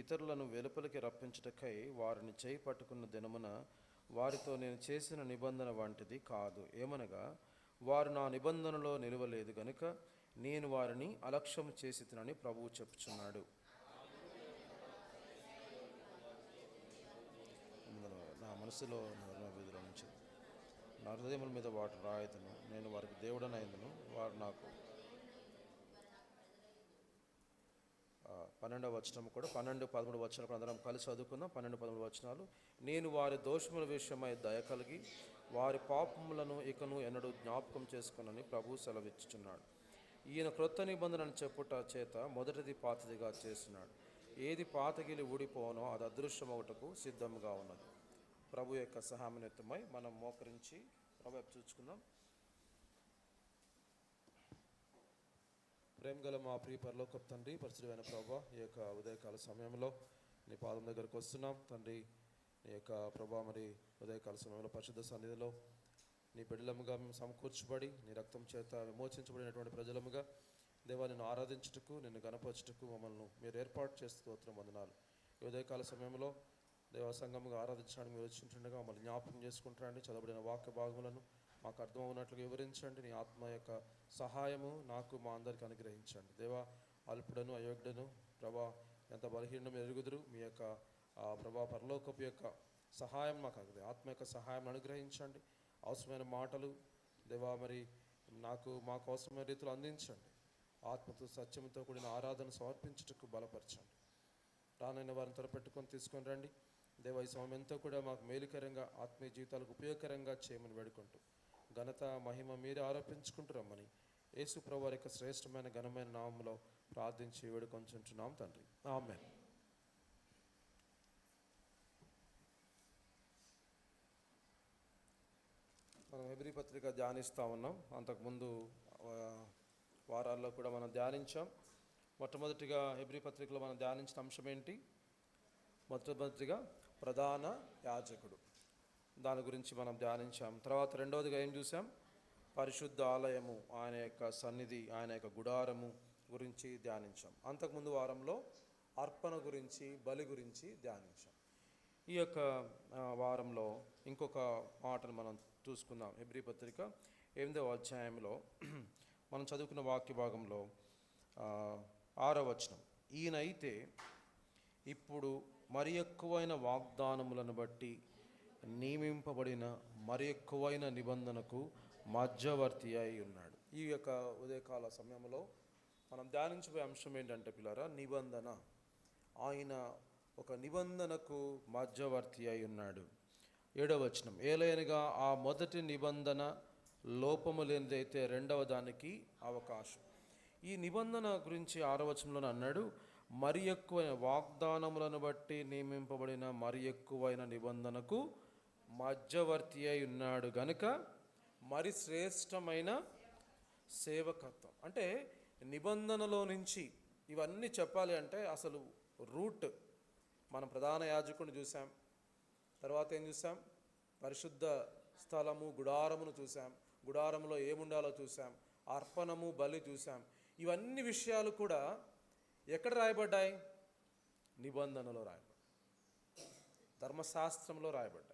పితరులను వెలుపలికి రప్పించుటకై వారిని చేయి పట్టుకున్న దినమున వారితో నేను చేసిన నిబంధన వంటిది కాదు. ఏమనగా వారు నా నిబంధనలో నిలవలేదు గనుక నేను వారిని అలక్ష్యం చేసి తినని ప్రభువు చెప్పుచున్నాడు. నా మనసులో వీధిలో నుంచి నా హృదయముల మీద వాటి రాయతను, నేను వారికి దేవుడనైందును, వారు నాకు 12వ వచనం కూడా 12, 13 వచనాలు కూడా అందరం కలిసి చదువుకుందాం. 12, 13 వచనాలు. నేను వారి దోషముల విషయమై దయ కలిగి వారి పాపములను ఇకను ఎన్నడూ జ్ఞాపకం చేసుకునని ప్రభువు సెలవిచ్చుచున్నాడు. ఈయన క్రొత్త నిబంధనను చెప్పుట చేత మొదటిది పాతదిగా చేసినాడు. ఏది పాతగిలి ఊడిపోనో అది అదృశ్యమవుటకు సిద్ధంగా ఉన్నది. ప్రభు యొక్క సహాయనిమిత్తమై మనం మోకరించి ప్రభు వైపు చూసుకుందాం. ప్రేమగల మా ప్రియ పరలోకపు తండ్రి, పరిశుద్ధమైన ప్రభా, ఈ యొక్క ఉదయకాల సమయంలో నీ పాదం దగ్గరకు వస్తున్నాం తండ్రి. నీ యొక్క ప్రభా మరి ఉదయకాల సమయంలో పరిశుద్ధ సన్నిధిలో నీ బిడ్డలముగా మేము సమకూర్చబడి నీ రక్తం చేత విమోచించబడినటువంటి ప్రజలముగా దేవా నిన్ను ఆరాధించుటకు, నిన్ను గణపరచుటకు మమ్మల్ని మీరు ఏర్పాటు చేస్తూ స్తోత్రం వందనాలు. ఈ ఉదయకాల సమయంలో దేవ సంఘముగా ఆరాధించడానికి మీరు వచ్చింటుండగా మమ్మల్ని జ్ఞాపకం చేసుకుంటారండి. చదవబడిన వాక్య భాగములను మాకు అర్థం అవునట్లుగా వివరించండి. నీ ఆత్మ యొక్క సహాయము నాకు మా అందరికీ అనుగ్రహించండి. దేవా అల్పుడను అయోగ్యుడను ప్రభా ఎంత బలహీనం ఎరుగుదురు. మీ యొక్క ప్రభా పరలోకపు యొక్క సహాయం మాకు ఆత్మ యొక్క సహాయం అనుగ్రహించండి. అవసరమైన మాటలు దేవా మరి మాకు అవసరమైన రీతిలో అందించండి. ఆత్మతో సత్యంతో కూడిన ఆరాధన సమర్పించుటకు బలపరచండి. రానైన వారిని త్వరపెట్టుకొని తీసుకొని రండి. దేవ ఈ సమయం ఎంతో కూడా మాకు మేలుకరంగా ఆత్మీయ జీవితాలకు ఉపయోగకరంగా చేయమని వేడుకుంటూ ఘనత మహిమ మీరే ఆరోపించుకుంటూ రమ్మని యేసు ప్రభువు వారి యొక్క శ్రేష్టమైన ఘనమైన నామంలో ప్రార్థించి వేడుకొంచుంటున్నాం తండ్రి, ఆమేన్. మనం హెబ్రీ పత్రిక ధ్యానిస్తూ ఉన్నాం. అంతకుముందు వారాల్లో కూడా మనం ధ్యానించాం. మొట్టమొదటిగా హెబ్రీ పత్రికలో మనం ధ్యానించిన అంశం ఏంటి? మొట్టమొదటిగా ప్రధాన యాజకుడు, దాని గురించి మనం ధ్యానించాం. తర్వాత రెండవదిగా ఏం చూసాం? పరిశుద్ధ ఆలయము, ఆయన యొక్క సన్నిధి, ఆయన యొక్క గుడారము గురించి ధ్యానించాం. అంతకుముందు వారంలో అర్పణ గురించి, బలి గురించి ధ్యానించాం. ఈ యొక్క వారంలో ఇంకొక మాటను మనం చూసుకుందాం. హెబ్రీ పత్రిక 8వ అధ్యాయంలో మనం చదువుకున్న వాక్య భాగంలో 6వ వచనం. ఈయనైతే ఇప్పుడు మరి ఎక్కువైన వాగ్దానములను బట్టి నియమింపబడిన మరి ఎక్కువైన నిబంధనకు మధ్యవర్తి అయి ఉన్నాడు. ఈ యొక్క ఉదయకాల సమయంలో మనం ధ్యానించబోయే అంశం ఏంటంటే పిల్లరా, నిబంధన. ఆయన ఒక నిబంధనకు మధ్యవర్తి అయి ఉన్నాడు. 7వ వచనం. ఏలయనగా ఆ మొదటి నిబంధన లోపము లేనిదైతే రెండవ దానికి అవకాశం. ఈ నిబంధన గురించి 6వ వచనంలో అన్నాడు, మరి ఎక్కువైన వాగ్దానములను బట్టి నియమింపబడిన మరి ఎక్కువైన నిబంధనకు మధ్యవర్తి అయి ఉన్నాడు గనుక మరి శ్రేష్టమైన సేవకత్వం. అంటే నిబంధనలో నుంచి ఇవన్నీ చెప్పాలి అంటే అసలు రూట్ మనం ప్రధాన యాజకుడిని చూసాం. తర్వాత ఏం చూసాం? పరిశుద్ధ స్థలము, గుడారమును చూసాం. గుడారములో ఏముండాలో చూసాం. అర్పణము, బలి చూసాం. ఇవన్నీ విషయాలు కూడా ఎక్కడ రాయబడ్డాయి? నిబంధనలో రాయబడ్డాయి, ధర్మశాస్త్రంలో రాయబడ్డాయి.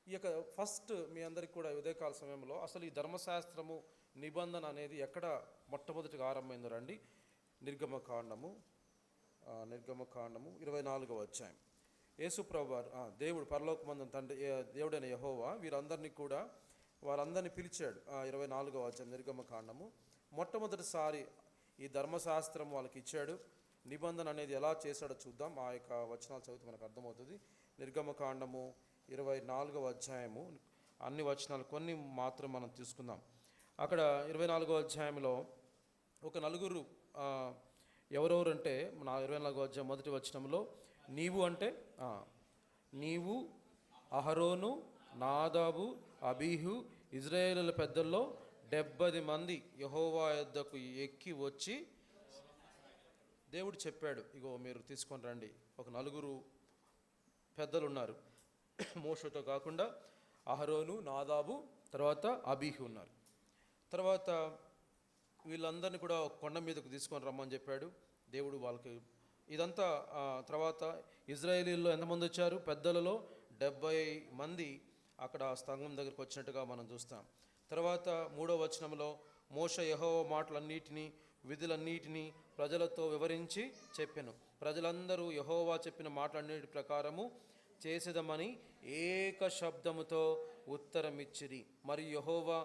ఈ యొక్క ఫస్ట్ మీ అందరికీ కూడా ఉదయకాల సమయంలో అసలు ఈ ధర్మశాస్త్రము, నిబంధన అనేది ఎక్కడ మొట్టమొదటిగా ఆరంభమైందో రండి. నిర్గమకాండము 24వ అధ్యాయం. యేసుప్రభు వారు దేవుడు పరలోకమందున తండ్రి దేవుడైన యెహోవా వారందరినీ పిలిచాడు. 24వ అధ్యాయం నిర్గమకాండము. మొట్టమొదటిసారి ఈ ధర్మశాస్త్రం వాళ్ళకి ఇచ్చాడు. నిబంధన అనేది ఎలా చేశాడో చూద్దాం. ఆ యొక్క వచనాలు చదివితే మనకు అర్థమవుతుంది. నిర్గమకాండము 24వ అధ్యాయము, అన్ని వచనాలు కొన్ని మాత్రం మనం తీసుకుందాం. అక్కడ 24వ అధ్యాయంలో ఒక నలుగురు ఎవరెవరంటే 24వ అధ్యాయం మొదటి వచనంలో నీవు అంటే నీవు, అహరోను, నాదాబు, అబీహు, ఇజ్రాయేలుల పెద్దల్లో 70 మంది యెహోవా యొద్దకు ఎక్కి వచ్చి దేవుడు చెప్పాడు, ఇగో మీరు తీసుకొని రండి. ఒక నలుగురు పెద్దలు ఉన్నారు. మోషేతో కాకుండా అహరోను, నాదాబు, తర్వాత అబీహు ఉన్నారు. తర్వాత వీళ్ళందరినీ కూడా కొండ మీదకు తీసుకొని రమ్మని చెప్పాడు. దేవుడు వాళ్ళకి ఇదంతా తర్వాత ఇజ్రాయేలీల్లో ఎంతమంది వచ్చారు? పెద్దలలో 70 మంది అక్కడ స్తంభం దగ్గరికి వచ్చినట్టుగా మనం చూస్తాం. తర్వాత 3వ వచనంలో మోషే యెహోవా మాటలన్నిటినీ విధులన్నిటినీ ప్రజలతో వివరించి చెప్పెను. ప్రజలందరూ యెహోవా చెప్పిన మాటలన్నిటి ప్రకారము చేసేదమని ఏక శబ్దముతో ఉత్తరమిచ్చిరి. మరియు యెహోవా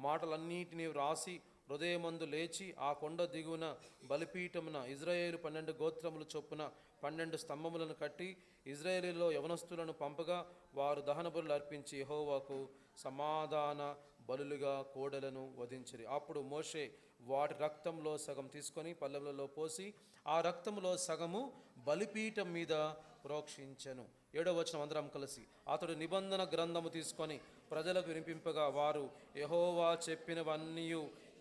మాటలన్నిటినీ వ్రాసి హృదయమందు లేచి ఆ కొండ దిగువన బలిపీఠమున ఇజ్రాయేలు 12 గోత్రములు చొప్పున 12 స్తంభములను కట్టి ఇజ్రాయేలీలో యవనస్తులను పంపగా వారు దహన బలులు అర్పించి యెహోవాకు సమాధాన బలులుగా కోడెలను వధించిరి. అప్పుడు మోషే వాటి రక్తంలో సగం తీసుకొని పల్లెములలో పోసి ఆ రక్తంలో సగము బలిపీఠం మీద ప్రోక్షించెను. 7వ వచనం అందరం కలిసి. అతడు నిబంధన గ్రంథము తీసుకొని ప్రజలకు వినిపింపగా వారు యెహోవా చెప్పినవన్నీ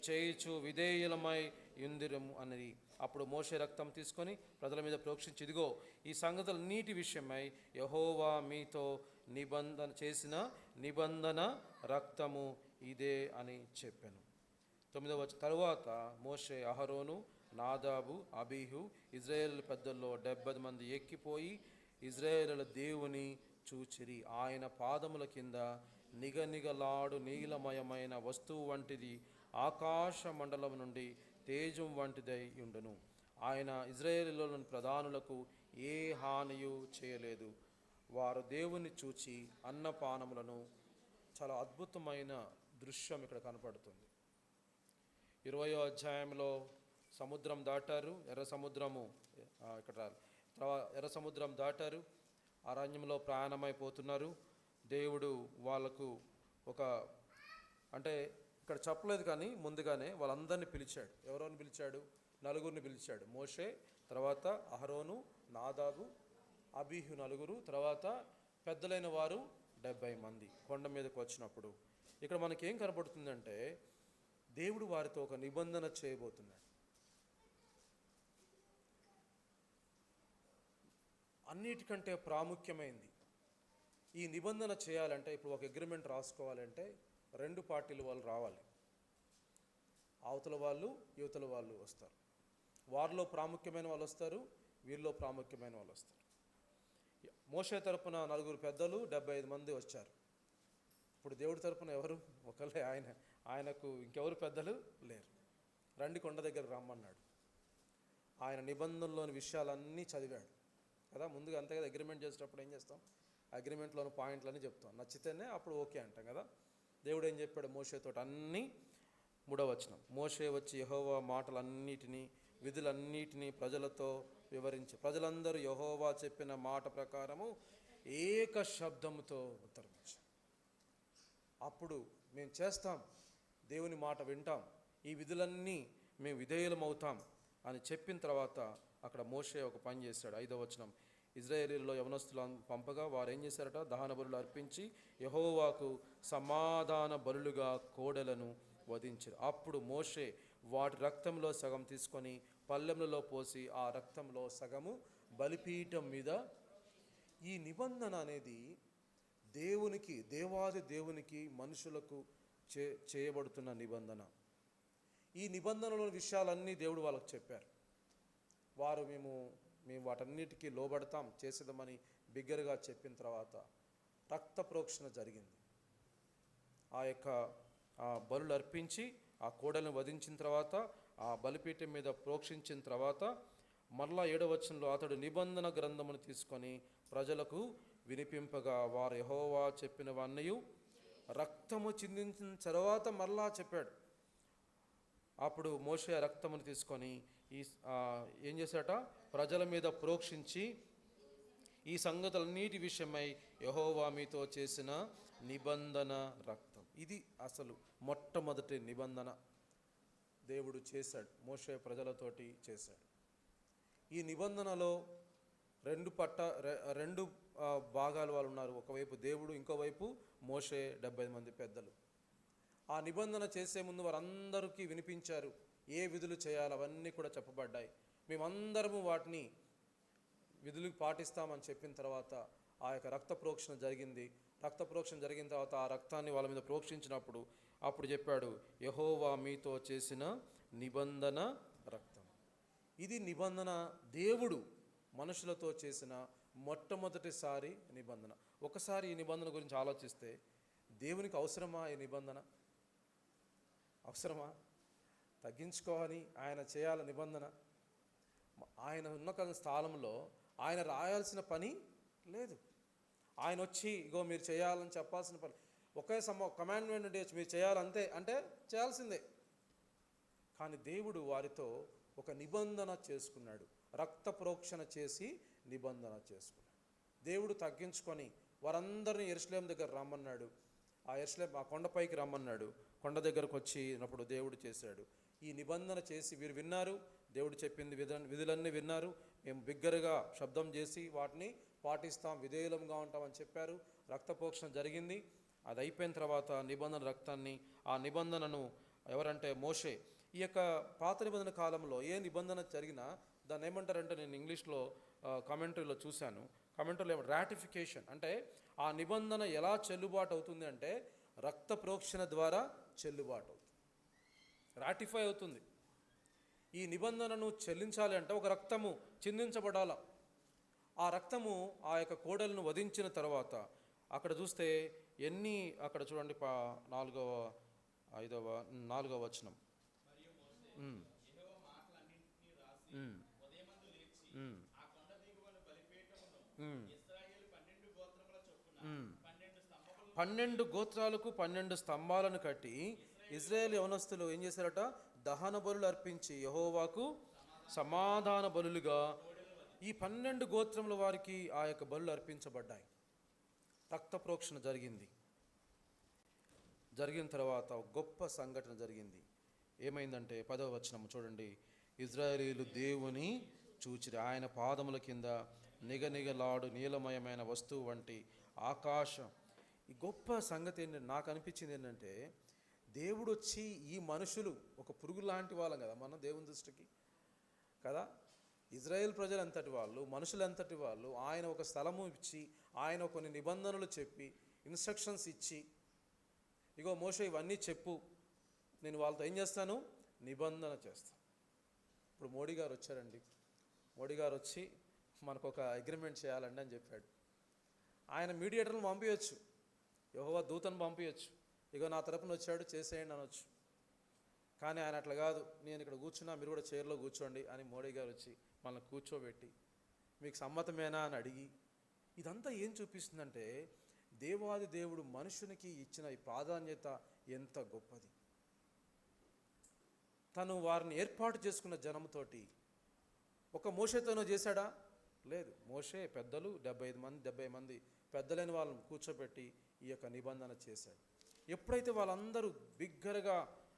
చేయుచు విధేయులమై యుందిరము అన్నది. అప్పుడు మోషే రక్తం తీసుకొని ప్రజల మీద ప్రోక్షించి, ఇదిగో ఈ సంగతుల నీటి విషయమై యెహోవా మీతో నిబంధన చేసిన నిబంధన రక్తము ఇదే అని చెప్పాను. 9వ తరువాత మోషే అహరోను నాదాబు అబీహు ఇజ్రాయేలు పెద్దల్లో 70 మంది ఎక్కిపోయి ఇజ్రాయేలుల దేవుని చూచిరి. ఆయన పాదముల కింద నిగనిగలాడు నీలమయమైన వస్తువు వంటిది ఆకాశ మండలం నుండి తేజం వంటిదై ఉండును. ఆయన ఇజ్రాయేలులోని ప్రధానులకు ఏ హానియు చేయలేదు. వారు దేవుని చూచి అన్నపానములను. చాలా అద్భుతమైన దృశ్యం ఇక్కడ కనపడుతుంది. 20వ అధ్యాయంలో సముద్రం దాటారు, ఎర్ర సముద్రము ఎర్ర సముద్రం దాటారు, అరణ్యంలో ప్రయాణమైపోతున్నారు. దేవుడు వాళ్ళకు అంటే ఇక్కడ చెప్పలేదు కానీ ముందుగానే వాళ్ళందరినీ పిలిచాడు. ఎవరెవరిని పిలిచాడు? 4 పిలిచాడు. మోషే, తర్వాత అహరోను, నాదాబు, అబీహు 4, తర్వాత పెద్దలైన వారు 70 మంది కొండ మీదకి వచ్చినప్పుడు ఇక్కడ మనకేం కనపడుతుందంటే దేవుడు వారితో ఒక నిబంధన చేయబోతున్నాడు. అన్నిటికంటే ప్రాముఖ్యమైనది ఈ నిబంధన చేయాలంటే, ఇప్పుడు ఒక అగ్రిమెంట్ రాసుకోవాలంటే 2 పార్టీలు వాళ్ళు రావాలి. అవతల వాళ్ళు యువతల వాళ్ళు వస్తారు. వారిలో ప్రాముఖ్యమైన వాళ్ళు వస్తారు, వీరిలో ప్రాముఖ్యమైన వాళ్ళు వస్తారు. మోషే తరపున 4 పెద్దలు 75 మంది వచ్చారు. ఇప్పుడు దేవుడి తరపున ఎవరు? ఒకళ్ళే ఆయనకు ఇంకెవరు పెద్దలు లేరు. రండి కొండ దగ్గర రమ్మన్నాడు. ఆయన నిబంధనలోని విషయాలన్నీ చదివాడు కదా. ముందుగా అంతే కదా, అగ్రిమెంట్ చేసేటప్పుడు ఏం చేస్తాం? అగ్రిమెంట్లోని పాయింట్లన్నీ చెప్తాం, నచ్చితేనే అప్పుడు ఓకే అంటాం కదా. దేవుడు ఏం చెప్పాడు మోషేతో? అన్నీ 3వ వచనం. మోషే వచ్చి యెహోవా మాటలన్నిటినీ విధులన్నిటినీ ప్రజలతో వివరించి ప్రజలందరూ యెహోవా చెప్పిన మాట ప్రకారము ఏక శబ్దముతో ఉత్తరమిచ్చారు. అప్పుడు మేము చేస్తాం, దేవుని మాట వింటాం, ఈ విధులన్నీ మేము విధేయులమవుతాం అని చెప్పిన తర్వాత అక్కడ మోషే ఒక పని చేశాడు. 5వ వచనం. ఇజ్రాయేలీలో యవనస్తులను పంపగా వారు ఏం చేశారట? దహన బలులు అర్పించి యెహోవాకు సమాధాన బలులుగా కోడెలను వధించారు. అప్పుడు మోషే వాటి రక్తంలో సగం తీసుకొని పల్లెములలో పోసి ఆ రక్తంలో సగము బలిపీఠం మీద. ఈ నిబంధన అనేది దేవాది దేవునికి మనుషులకు చేయబడుతున్న నిబంధన. ఈ నిబంధనలోని విషయాలన్నీ దేవుడు వాళ్ళకు చెప్పారు. వారు మేము వాటన్నిటికీ లోబడతాం, చేసేదామని బిగ్గరగా చెప్పిన తర్వాత రక్త ప్రోక్షణ జరిగింది. ఆ యొక్క బలులు అర్పించి ఆ కోడలను వధించిన తర్వాత ఆ బలిపీఠం మీద ప్రోక్షించిన తర్వాత మరలా 7వ వచనంలో అతడు నిబంధన గ్రంథమును తీసుకొని ప్రజలకు వినిపింపగా వారు యెహోవా చెప్పినవన్నీ రక్తము చిందించిన తర్వాత మరలా చెప్పాడు. అప్పుడు మోషే రక్తమును తీసుకొని ఏం చేశాట? ప్రజల మీద ప్రోక్షించి ఈ సంగతులన్నిటి విషయమై యెహోవా మీతో చేసిన నిబంధన రక్తం. ఇది అసలు మొట్టమొదటి నిబంధన దేవుడు చేశాడు, మోషే ప్రజలతోటి చేశాడు. ఈ నిబంధనలో 2 భాగాలు వాళ్ళు ఉన్నారు. ఒకవైపు దేవుడు, ఇంకోవైపు మోషే 70 మంది పెద్దలు. ఆ నిబంధన చేసే ముందు వారందరికీ వినిపించారు, ఏ విధులు చేయాలి అవన్నీ కూడా చెప్పబడ్డాయి. మేమందరము వాటిని విధులు పాటిస్తామని చెప్పిన తర్వాత ఆ యొక్క రక్త ప్రోక్షణ జరిగింది. రక్త ప్రోక్షణ జరిగిన తర్వాత ఆ రక్తాన్ని వాళ్ళ మీద ప్రోక్షించినప్పుడు అప్పుడు చెప్పాడు, యెహోవా మీతో చేసిన నిబంధన రక్తం. ఇది నిబంధన. దేవుడు మనుషులతో చేసిన మొట్టమొదటిసారి నిబంధన. ఒకసారి ఈ నిబంధన గురించి ఆలోచిస్తే, దేవునికి అవసరమా ఈ నిబంధన? అవసరమా? తగ్గించుకోవాలి ఆయన చేయాల నిబంధన. ఆయన ఉన్న స్థానంలో ఆయన రాయాల్సిన పని లేదు. ఆయన వచ్చి ఇగో మీరు చేయాలని చెప్పాల్సిన పని, ఒకే కమాండ్మెంట్ ఉండేది, మీరు చేయాలంతే అంటే చేయాల్సిందే. కానీ దేవుడు వారితో ఒక నిబంధన చేసుకున్నాడు. రక్త ప్రోక్షణ చేసి నిబంధన చేసుకున్నాడు. దేవుడు తగ్గించుకొని వారందరినీ యెరూషలేం దగ్గర రమ్మన్నాడు. ఆ కొండపైకి రమ్మన్నాడు. కొండ దగ్గరకు వచ్చినప్పుడు దేవుడు చేశాడు ఈ నిబంధన చేసి, వీరు విన్నారు, దేవుడు చెప్పింది విధులన్నీ విన్నారు, మేము బిగ్గరగా శబ్దం చేసి వాటిని పాటిస్తాం, విధేయులంగా ఉంటామని చెప్పారు. రక్త ప్రోక్షణ జరిగింది. అది అయిపోయిన తర్వాత నిబంధన రక్తాన్ని, ఆ నిబంధనను ఎవరంటే మోషే. ఈ యొక్క పాత నిబంధన కాలంలో ఏ నిబంధన జరిగినా దాన్ని ఏమంటారంటే, నేను ఇంగ్లీష్లో కామెంటరీలో చూశాను, కామెంటరీలో రాటిఫికేషన్ అంటే ఆ నిబంధన ఎలా చెల్లుబాటు అవుతుంది అంటే రక్త ప్రోక్షణ ద్వారా చెల్లుబాటు అవుతుంది, రాటిఫై అవుతుంది. ఈ నిబంధనను చెల్లించాలి అంటే ఒక రక్తము చిందించబడాల. ఆ రక్తము ఆ యొక్క కోడలను వధించిన తర్వాత అక్కడ చూస్తే అక్కడ చూడండి 4వ వచనం. పన్నెండు గోత్రాలకు 12 స్తంభాలను కట్టి ఇజ్రాయేల్ యవనస్తులు ఏం చేశారట? దహన బలులు అర్పించి యెహోవాకు సమాధాన బలులుగా ఈ 12 గోత్రముల వారికి ఆ యొక్క బలులు అర్పించబడ్డాయి. రక్త ప్రోక్షణ జరిగింది. జరిగిన తర్వాత గొప్ప సంఘటన జరిగింది. ఏమైందంటే 10వ వచనం చూడండి. ఇజ్రాయేలీలు దేవుని చూచిరి, ఆయన పాదముల కింద నిగనిగలాడు నీలమయమైన వస్తువు వంటి ఆకాశం. ఈ గొప్ప సంగతి ఏంటంటే, నాకు అనిపించింది ఏంటంటే, దేవుడు వచ్చి ఈ మనుషులు ఒక పురుగు లాంటి వాళ్ళం కదా మనం దేవుని దృష్టికి కదా. ఇజ్రాయేల్ ప్రజలు ఎంతటి వాళ్ళు, మనుషులు ఎంతటి వాళ్ళు, ఆయన ఒక స్థలము ఇచ్చి, ఆయన కొన్ని నిబంధనలు చెప్పి, ఇన్స్ట్రక్షన్స్ ఇచ్చి, ఇగో మోషే ఇవన్నీ చెప్పు, నేను వాళ్ళతో ఏం చేస్తాను? నిబంధన చేస్తాను. ఇప్పుడు మోడీ గారు వచ్చారండి. మోడీ గారు వచ్చి మనకు ఒక అగ్రిమెంట్ చేయాలండి అని చెప్పాడు. ఆయన మీడియేటర్ని పంపించవచ్చు, యెహోవా దూతను పంపించవచ్చు, ఇగో నా తరపున వచ్చాడు చేసేయండి అనొచ్చు. కానీ ఆయన అట్లా కాదు, నేను ఇక్కడ కూర్చున్నా, మీరు కూడా చైర్లో కూర్చోండి అని మోడీ గారు వచ్చి మనల్ని కూర్చోబెట్టి మీకు సమ్మతమేనా అని అడిగి, ఇదంతా ఏం చూపిస్తుందంటే దేవాది దేవుడు మనుషునికి ఇచ్చిన ఈ ప్రాధాన్యత ఎంత గొప్పది. తను వారిని ఏర్పాటు చేసుకున్న జనంతోటి ఒక మోషేతోనో చేశాడా? లేదు. మోషే పెద్దలు 70 మంది పెద్దలైన వాళ్ళని కూర్చోబెట్టి ఈ యొక్క నిబంధన చేశాడు. ఎప్పుడైతే వాళ్ళందరూ బిగ్గరగా,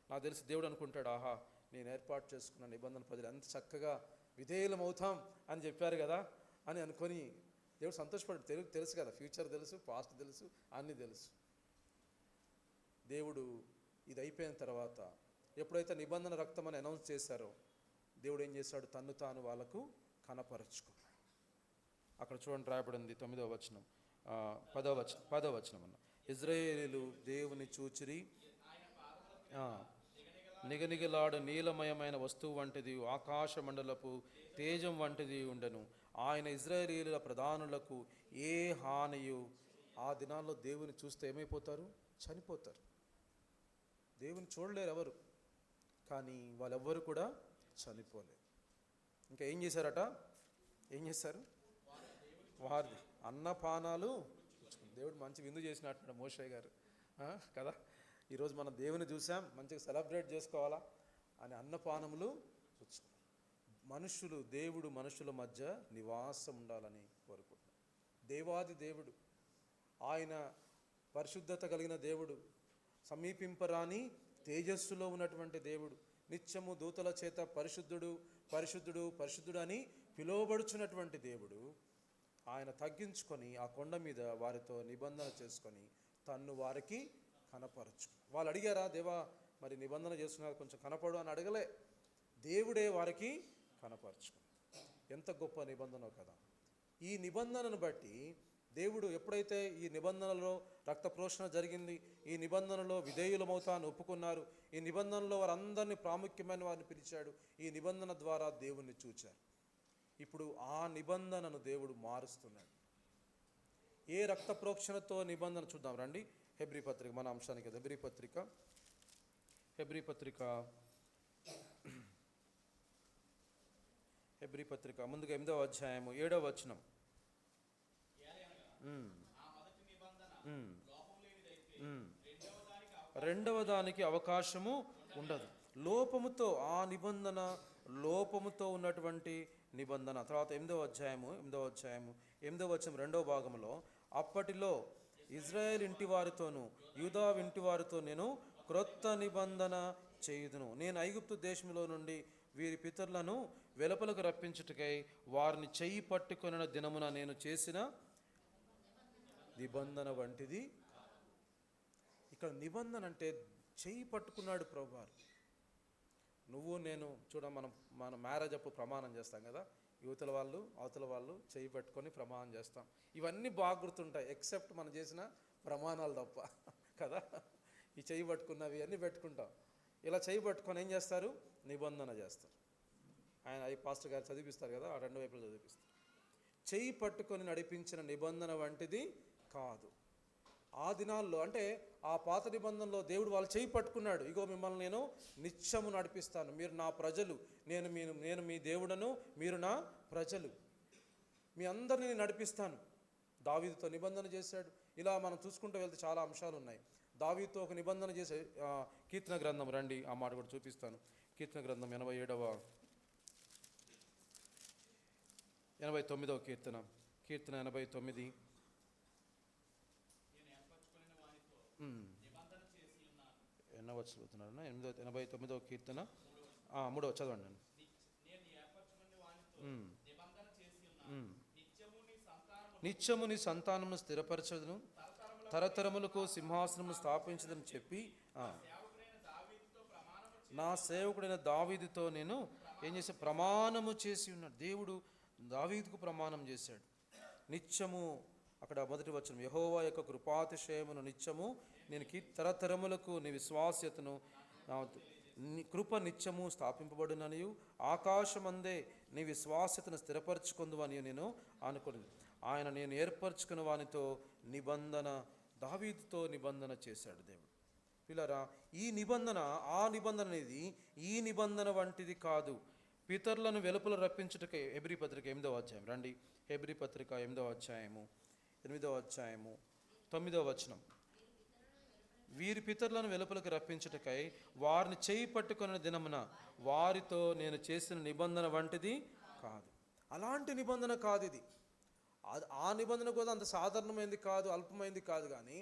నాకు తెలిసి దేవుడు అనుకుంటాడు, ఆహా నేను ఏర్పాటు చేసుకున్న నిబంధన ప్రజలు ఎంత చక్కగా విధేయులం అవుతాం అని చెప్పారు కదా అని అనుకొని దేవుడు సంతోషపడ్డాడు. తెలుసు కదా, ఫ్యూచర్ తెలుసు, పాస్ట్ తెలుసు, అన్నీ తెలుసు. దేవుడు ఇది అయిపోయిన తర్వాత ఎప్పుడైతే నిబంధన రక్తం అని అనౌన్స్ చేశారో, దేవుడు ఏం చేశాడు? తన్ను తాను వాళ్ళకు కనపరుచుకున్నాడు. అక్కడ చూడండి రాయబడింది 9వ వచనం, 10వ వచనం అన్న. ఇజ్రాయేలీలు దేవుని చూచిరి, నిగనిగలాడు నీలమయమైన వస్తువు వంటిది, ఆకాశ మండలపు తేజం వంటిది ఉండెను. ఆయన ఇజ్రాయేలీల ప్రధానులకు ఏ హానియు. ఆ దినాల్లో దేవుని చూస్తే ఏమైపోతారు? చనిపోతారు. దేవుని చూడలేరు ఎవరు, కానీ వాళ్ళెవ్వరు కూడా చనిపోలేరు. ఇంకా ఏం చేశారట? ఏం చేశారు? వారి అన్నపానాలు, దేవుడు మంచి విందు చేసినట్టు మోషే గారు కదా. ఈరోజు మనం దేవుని చూసాం, మంచిగా సెలబ్రేట్ చేసుకోవాలా అని అన్నపానములు పుచ్చుకున్నాం. దేవుడు మనుషుల మధ్య నివాసం ఉండాలని కోరుకుంటున్నాడు. దేవాది దేవుడు, ఆయన పరిశుద్ధత కలిగిన దేవుడు, సమీపింపరాని తేజస్సులో ఉన్నటువంటి దేవుడు, నిత్యము దూతల చేత పరిశుద్ధుడు పరిశుద్ధుడు పరిశుద్ధుడు అని పిలువబడుచున్నటువంటి దేవుడు, ఆయన తగ్గించుకొని ఆ కొండ మీద వారితో నిబంధన చేసుకొని తన్ను వారికి కనపరచు. వాళ్ళు అడిగారా, దేవా మరి నిబంధన చేస్తున్నారు కొంచెం కనపడు అని అడగలే. దేవుడే వారికి కనపరచుకున్నాడు. ఎంత గొప్ప నిబంధన కదా. ఈ నిబంధనను బట్టి దేవుడు ఎప్పుడైతే ఈ నిబంధనలో రక్త ప్రోక్షణ జరిగింది, ఈ నిబంధనలో విధేయులమవుతాను ఒప్పుకున్నారు, ఈ నిబంధనలో వారందరినీ ప్రాముఖ్యమైన వారిని పిలిచాడు, ఈ నిబంధన ద్వారా దేవుణ్ణి చూచారు. ఇప్పుడు ఆ నిబంధనను దేవుడు మారుస్తున్నాడు. ఏ రక్త ప్రోక్షణతో నిబంధన చూద్దాం రండి. హెబ్రీ పత్రిక మన అంశానికి, హెబ్రీ పత్రిక ముందుగా 8వ అధ్యాయము 7వ వచనం. రెండవ దానికి అవకాశము ఉండదు. లోపముతో ఆ నిబంధన, లోపముతో ఉన్నటువంటి నిబంధన. తర్వాత 8వ అధ్యాయము 8వ వచనం 2వ భాగంలో, అప్పటిలో ఇజ్రాయేల్ ఇంటి వారితోనూ యూదా ఇంటి వారితో నేను క్రొత్త నిబంధన చేయుదును. నేను ఐగుప్తు దేశంలో నుండి వీరి పితరులను వెలుపలకు రప్పించుటకై వారిని చెయ్యి పట్టుకొనిన దినమున నేను చేసిన నిబంధన వంటిది. ఇక్కడ నిబంధన అంటే చెయ్యి పట్టుకున్నాడు ప్రభువారు. నువ్వు నేను మన మ్యారేజ్ అప్పుడు ప్రమాణం చేస్తాం కదా, యువతల వాళ్ళు అవతల వాళ్ళు చెయ్యి పట్టుకొని ప్రమాణం చేస్తాం. ఇవన్నీ బాగా గుర్తుంటాయి, ఎక్సెప్ట్ మనం చేసిన ప్రమాణాలు తప్ప కదా. ఈ చెయ్యి పట్టుకున్నవి అన్నీ పెట్టుకుంటాం. ఇలా చెయ్యి పట్టుకొని ఏం చేస్తారు? నిబంధన చేస్తారు. ఆయన పాస్టర్ గారు చదివిస్తారు కదా, ఆ 2 వైపులు చదివిస్తారు. చెయ్యి పట్టుకొని నడిపించిన నిబంధన వంటిది కాదు. ఆ దినాల్లో అంటే ఆ పాత నిబంధనలో దేవుడు వాళ్ళు చెయ్యి పట్టుకున్నాడు. ఇగో మిమ్మల్ని నేను నిత్యము నడిపిస్తాను, మీరు నా ప్రజలు, నేను మీ దేవుడను, మీరు నా ప్రజలు, మీ అందరినీ నడిపిస్తాను. దావీదుతో నిబంధన చేశాడు. ఇలా మనం చూసుకుంటూ వెళ్తే చాలా అంశాలు ఉన్నాయి. దావీదుతో ఒక నిబంధన చేసే కీర్తన గ్రంథం రండి, ఆ మాట కూడా చూపిస్తాను. కీర్తన గ్రంథం 89వ కీర్తన 89. ఎన్నో వచ్చి చదువుతున్నారు? 89వ కీర్తన 3వ చదవండి. నిత్యము నీ సంతానమును స్థిరపరచదును, తరతరములకు సింహాసనము స్థాపించదని చెప్పి నా సేవకుడైన దావీదుతో నేను ఏం చేసా? ప్రమాణము చేసి ఉన్నాడు. దేవుడు దావీదుకు ప్రమాణం చేశాడు. నిత్యము, అక్కడ మొదటి వచనం, యెహోవా యొక్క కృపాతిశయమును నిత్యము నేను తరతరములకు నీ విశ్వాస్యతను కృప నిత్యము స్థాపింపబడుననియు ఆకాశమందే నీ విశ్వాస్యతను స్థిరపరచుకుందువని నేను అనుకున్నాను. ఆయన నేను ఏర్పరచుకున్న వానితో నిబంధన, దావీదుతో నిబంధన చేశాడు దేవుడు. పిల్లరా, ఈ నిబంధన, ఆ నిబంధన అనేది ఈ నిబంధన వంటిది కాదు. పితరులను వెలుపల రప్పించుటకై హెబ్రీ పత్రిక 8వ అధ్యాయం రండి. హెబ్రీ పత్రిక 8వ అధ్యాయము 9వ వచనం. వీరి పితరులను వెలుపలకు రప్పించుటకై వారిని చేయి పట్టుకున్న దినమున వారితో నేను చేసిన నిబంధన వంటిది కాదు. అలాంటి నిబంధన కాదు ఇది. ఆ నిబంధన కూడా అంత సాధారణమైంది కాదు, అల్పమైంది కాదు. కానీ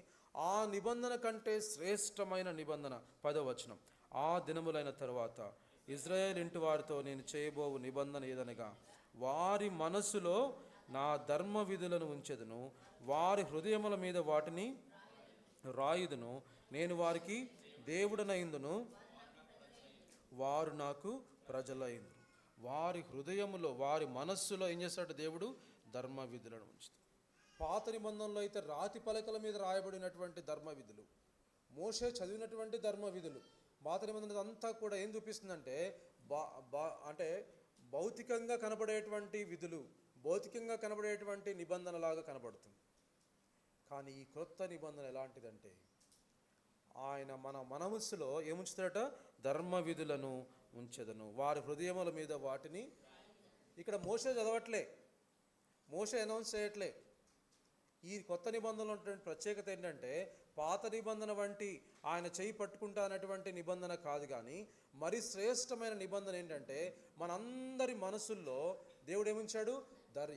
ఆ నిబంధన కంటే శ్రేష్టమైన నిబంధన. 10వ వచనం, ఆ దినములైన తరువాత ఇజ్రాయేల్ ఇంటి వారితో నేను చేయబోవు నిబంధన ఏదనగా, వారి మనసులో నా ధర్మ విధులను ఉంచెదను, వారి హృదయముల మీద వాటిని రాయుదును, నేను వారికి దేవుడనైందును, వారు నాకు ప్రజలైందును. వారి హృదయములో, వారి మనస్సులో ఏం చేస్తాడు దేవుడు? ధర్మ విధులను ఉంచుతాడు. పాత నిబంధనలో అయితే రాతి పలకల మీద రాయబడినటువంటి ధర్మ విధులు, మోషే చదివినటువంటి ధర్మ విధులు. పాత నిబంధన అంతా కూడా ఏం చూపిస్తుందంటే అంటే భౌతికంగా కనబడేటువంటి విధులు, భౌతికంగా కనబడేటువంటి నిబంధనలాగా కనబడుతుంది. కానీ ఈ క్రొత్త నిబంధన ఎలాంటిదంటే, ఆయన మన మనస్సులో ఏముంచుతాడట? ధర్మ విధులను ఉంచెదను, వారి హృదయముల మీద వాటిని. ఇక్కడ మోషే చదవట్లే, మోషే అనౌన్స్ చేయట్లే. ఈ కొత్త నిబంధనలో ఉన్నటువంటి ప్రత్యేకత ఏంటంటే, పాత నిబంధన వంటి ఆయన చేయి పట్టుకుంటా అనేటువంటి నిబంధన కాదు. కానీ మరి శ్రేష్టమైన నిబంధన ఏంటంటే, మనందరి మనసుల్లో దేవుడు ఏముంచాడు?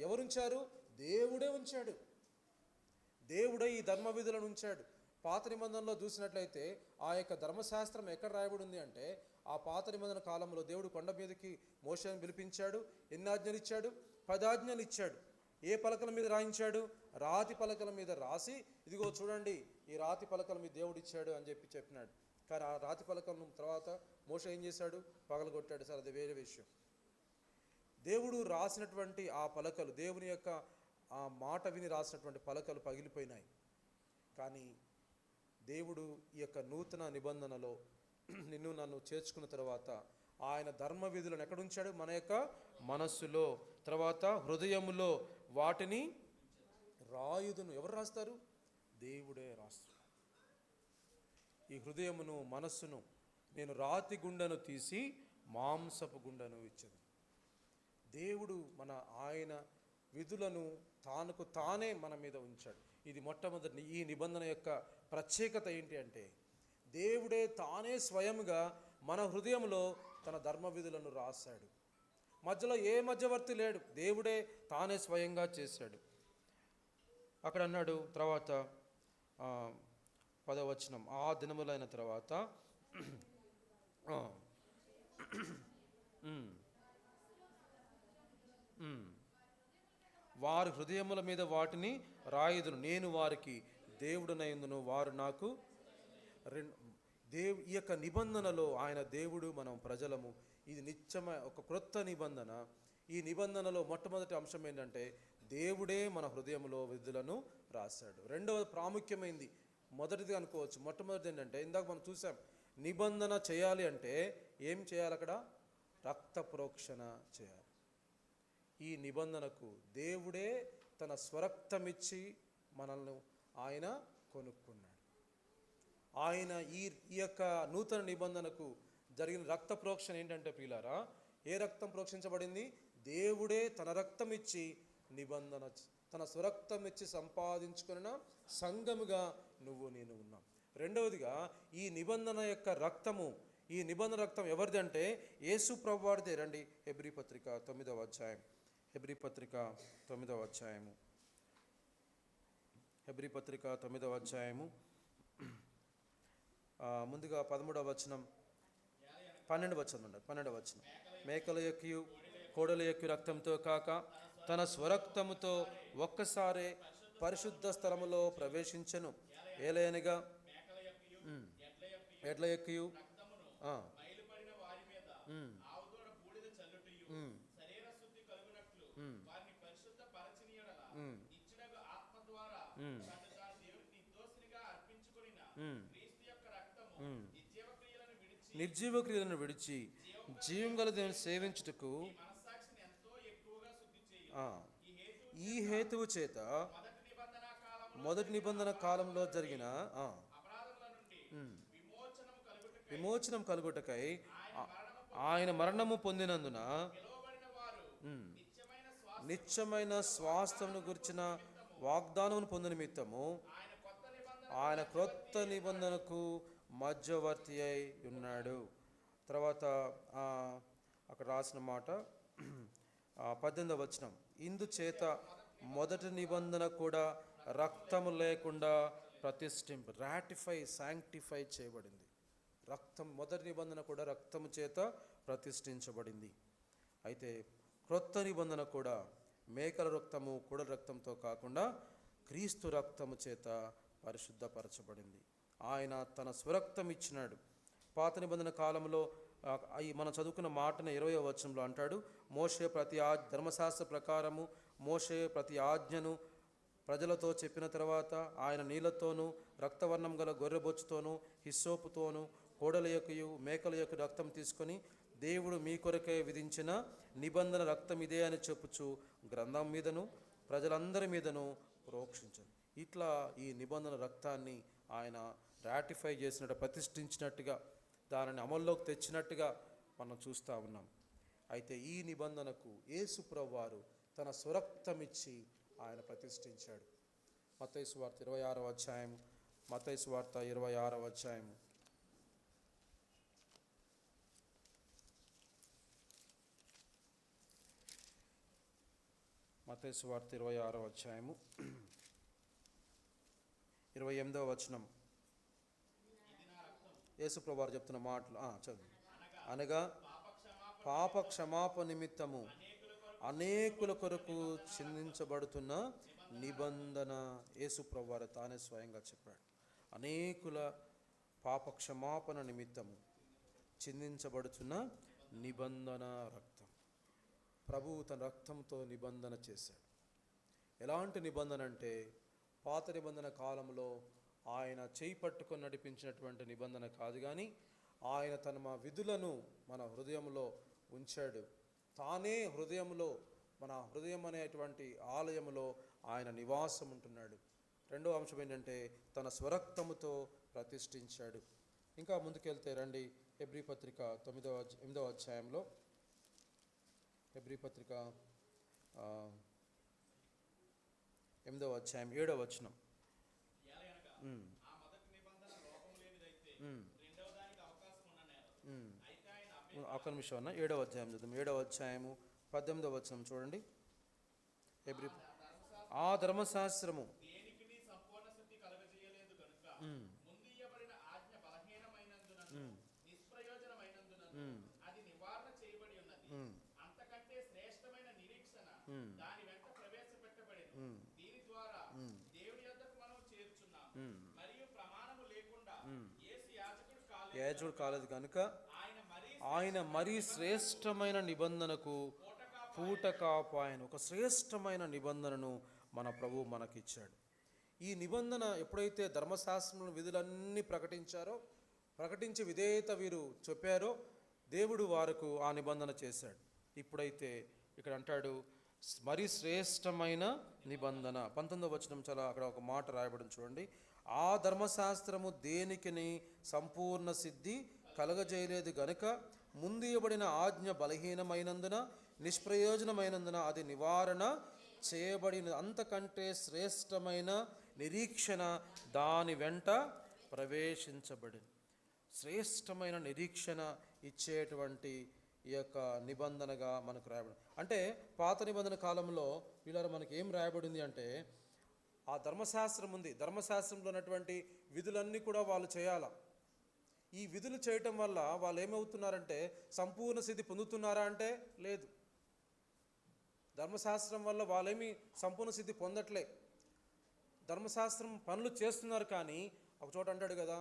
ఎవరుంచారు? దేవుడే ఉంచాడు. దేవుడే ఈ ధర్మ విధులను ఉంచాడు. పాత నిబంధనలో చూసినట్లయితే ఆ యొక్క ధర్మశాస్త్రం ఎక్కడ రాయబడి ఉంది అంటే, ఆ పాత నిబంధన కాలంలో దేవుడు కొండ మీదకి మోషేను పిలిపించాడు. ఎన్ని ఆజ్ఞలు ఇచ్చాడు? 10 ఆజ్ఞలు ఇచ్చాడు. ఏ పలకల మీద రాయించాడు? రాతి పలకల మీద రాసి, ఇదిగో చూడండి ఈ రాతి పలకల మీద దేవుడు ఇచ్చాడు అని చెప్పినాడు. కానీ ఆ రాతి పలకలను తర్వాత మోషే ఏం చేశాడు? పగలగొట్టాడు. సార్, అది వేరే విషయం. దేవుడు రాసినటువంటి ఆ పలకలు, దేవుని యొక్క ఆ మాట విని రాసినటువంటి పలకలు పగిలిపోయినాయి. కానీ దేవుడు ఈ యొక్క నూతన నిబంధనలో నిన్ను నన్ను చేర్చుకున్న తర్వాత ఆయన ధర్మ విధులను ఎక్కడుంచాడు? మన యొక్క మనస్సులో. తర్వాత హృదయములో వాటిని రాయుదును. ఎవరు రాస్తారు? దేవుడే రాస్తారు. ఈ హృదయమును మనస్సును నేను రాతి గుండెను తీసి మాంసపు గుండెను ఇచ్చేది. దేవుడు ఆయన విధులను తానుకు తానే మన మీద ఉంచాడు. ఇది మొట్టమొదటి ఈ నిబంధన యొక్క ప్రత్యేకత ఏంటి అంటే, దేవుడే తానే స్వయంగా మన హృదయంలో తన ధర్మ విధులను రాశాడు. మధ్యలో ఏ మధ్యవర్తి లేడు, దేవుడే తానే స్వయంగా చేశాడు. అక్కడ అన్నాడు తర్వాత 10వ వచనం, ఆ దినములైన తర్వాత వారి హృదయముల మీద వాటిని రాయుదును, నేను వారికి దేవుడునైందును, వారు నాకు ఈ యొక్క నిబంధనలో ఆయన దేవుడు, మనం ప్రజలము. ఇది నిత్యమైన ఒక క్రొత్త నిబంధన. ఈ నిబంధనలో మొట్టమొదటి అంశం ఏంటంటే, దేవుడే మన హృదయంలో విధులను రాశాడు. రెండవ ప్రాముఖ్యమైనది, మొదటిది అనుకోవచ్చు. మొట్టమొదటి ఏంటంటే, ఇందాక మనం చూసాం, నిబంధన చేయాలి అంటే ఏం చేయాలి? అక్కడ రక్త ప్రోక్షణ చేయాలి. ఈ నిబంధనకు దేవుడే తన స్వరక్తమిచ్చి మనల్ని ఆయన కొనుక్కున్నాడు. ఆయన ఈ యొక్క నూతన నిబంధనకు జరిగిన రక్త ప్రోక్షణ ఏంటంటే ప్రియులారా, ఏ రక్తం ప్రోక్షించబడింది? దేవుడే తన రక్తం ఇచ్చి నిబంధన, తన స్వరక్తం ఇచ్చి సంపాదించుకున్న సంఘముగా నువ్వు నేను ఉన్నాం. రెండవదిగా, ఈ నిబంధన యొక్క రక్తము, ఈ నిబంధన రక్తం ఎవరిది అంటే యేసు ప్రభువారిదే. రండి, హెబ్రీ పత్రిక 9వ అధ్యాయం, హెబ్రీ పత్రిక 9వ అధ్యాయము, హెబ్రీ పత్రిక 9వ అధ్యాయము ముందుగా 13వ వచనం, 12వ వచనం ఉండాలి. 12వ వచనం, మేకల యొక్కయు కోడల యొక్క రక్తంతో కాక తన స్వరక్తముతో ఒక్కసారే పరిశుద్ధ స్థలములో ప్రవేశించెను. ఏలయనగా ఎడ్ల యొక్కయు నిర్జీవ క్రియలను విడిచి జీవం గల దేవుని సేవించుటకు ఈ హేతువు చేత మొదటి నిబంధన కాలంలో జరిగిన విమోచనం కలుగుటకై ఆయన మరణము పొందినందున నిత్యమైన స్వాస్థ్యమును గురించిన వాగ్దానమును పొందిన నిమిత్తము ఆయన క్రొత్త నిబంధనకు మధ్యవర్తి అయి ఉన్నాడు. తర్వాత అక్కడ రాసిన మాట 18వ వచనం, ఇందుచేత మొదటి నిబంధన కూడా రక్తము లేకుండా రాటిఫై, శాంక్టిఫై చేయబడింది. రక్తం, మొదటి నిబంధన కూడా రక్తము చేత ప్రతిష్ఠించబడింది. అయితే క్రొత్త నిబంధన కూడా మేకల రక్తము, కోడల రక్తంతో కాకుండా క్రీస్తు రక్తము చేత పరిశుద్ధపరచబడింది. ఆయన తన స్వరక్తం ఇచ్చినాడు. పాత నిబంధన కాలంలో మనం చదువుకున్న మాటను 20వ వచనంలో అంటాడు, మోషే ప్రతి ధర్మశాస్త్ర ప్రకారము మోషే ప్రతి ఆజ్ఞను ప్రజలతో చెప్పిన తర్వాత ఆయన నీళ్లతోనూ రక్తవర్ణం గల గొర్రెబొచ్చుతోనూ హిస్సోపుతోనూ కోడల యొక్కయు మేకల యొక్క రక్తం తీసుకొని, దేవుడు మీ కొరకే విధించిన నిబంధన రక్తం ఇదే అని చెప్పుచు గ్రంథం మీదను ప్రజలందరి మీదను ప్రోక్షించను. ఇట్లా ఈ నిబంధన రక్తాన్ని ఆయన రాటిఫై చేసినట్టు, ప్రతిష్ఠించినట్టుగా, దానిని అమల్లోకి తెచ్చినట్టుగా మనం చూస్తూ ఉన్నాం. అయితే ఈ నిబంధనకు యేసు ప్రభువారు తన స్వరక్తమిచ్చి ఆయన ప్రతిష్ఠించాడు. మత్తయి సువార్త 26వ అధ్యాయం, మత్తయి సువార్త 26వ అధ్యాయం, మత్తయి సువార్త 26వ అధ్యాయము 28వ వచనం, యేసు ప్రభువారు చెప్తున్న మాటలు చదువు. అనగా పాప క్షమాపణ నిమిత్తము అనేకుల కొరకు చిందించబడుతున్న నిబంధన. యేసు ప్రభువారు తానే స్వయంగా చెప్పాడు, అనేకుల పాప క్షమాపణ నిమిత్తము చిందించబడుతున్న నిబంధన రక్తం. ప్రభువు తన రక్తంతో నిబంధన చేశాడు. ఎలాంటి నిబంధన అంటే, పాత నిబంధన కాలంలో ఆయన చేయి పట్టుకొని నడిపించినటువంటి నిబంధన కాదు, కానీ ఆయన తన విధులను మన హృదయంలో ఉంచాడు. తానే హృదయంలో మన హృదయం అనేటువంటి ఆలయములో ఆయన నివాసం ఉంటున్నాడు. రెండో అంశం ఏంటంటే తన స్వరక్తముతో ప్రతిష్ఠించాడు. ఇంకా ముందుకెళ్తే రండి, హెబ్రీ పత్రిక 8వ అధ్యాయంలో, హెబ్రీ పత్రిక 8వ అధ్యాయం 7వ వచనం. ఒక నిమిషం అన్న, 7వ అధ్యాయం చూద్దాం. 7వ అధ్యాయము 18వ వచనం చూడండి. హెబ్రీ ఆ ధర్మశాస్త్రము యాజకుడు కాలేదు కనుక ఆయన మరీ శ్రేష్టమైన నిబంధనకు పూటకాపు ఆయన. ఒక శ్రేష్టమైన నిబంధనను మన ప్రభువు మనకిచ్చాడు. ఈ నిబంధన ఎప్పుడైతే ధర్మశాస్త్రంలో విధులన్నీ ప్రకటించి విధేయత వీరు చెప్పారో, దేవుడు వారికి ఆ నిబంధన చేశాడు. ఇప్పుడైతే ఇక్కడ అంటాడు మరి శ్రేష్టమైన నిబంధన. 19వ వచనం చాలా అక్కడ ఒక మాట రాయబడింది చూడండి. ఆ ధర్మశాస్త్రము దేనికిని సంపూర్ణ సిద్ధి కలగజేయలేదు గనుక ముందు ఇవ్వబడిన ఆజ్ఞ బలహీనమైనందున నిష్ప్రయోజనమైనందున అది నివారణ చేయబడిన అంతకంటే శ్రేష్టమైన నిరీక్షణ దాని వెంట ప్రవేశించబడింది. శ్రేష్టమైన నిరీక్షణ ఇచ్చేటువంటి ఈ యొక్క నిబంధనగా మనకు రాయబడింది. అంటే పాత నిబంధన కాలంలో వీళ్ళ మనకి ఏం రాయబడింది అంటే, ఆ ధర్మశాస్త్రం ఉంది, ధర్మశాస్త్రంలో ఉన్నటువంటి విధులన్నీ కూడా వాళ్ళు చేయాల. ఈ విధులు చేయటం వల్ల వాళ్ళు ఏమవుతున్నారంటే సంపూర్ణ సిద్ధి పొందుతున్నారా అంటే లేదు. ధర్మశాస్త్రం వల్ల వాళ్ళేమి సంపూర్ణ సిద్ధి పొందట్లే. ధర్మశాస్త్రం పనులు చేస్తున్నారు, కానీ ఒక చోట అంటాడు కదా,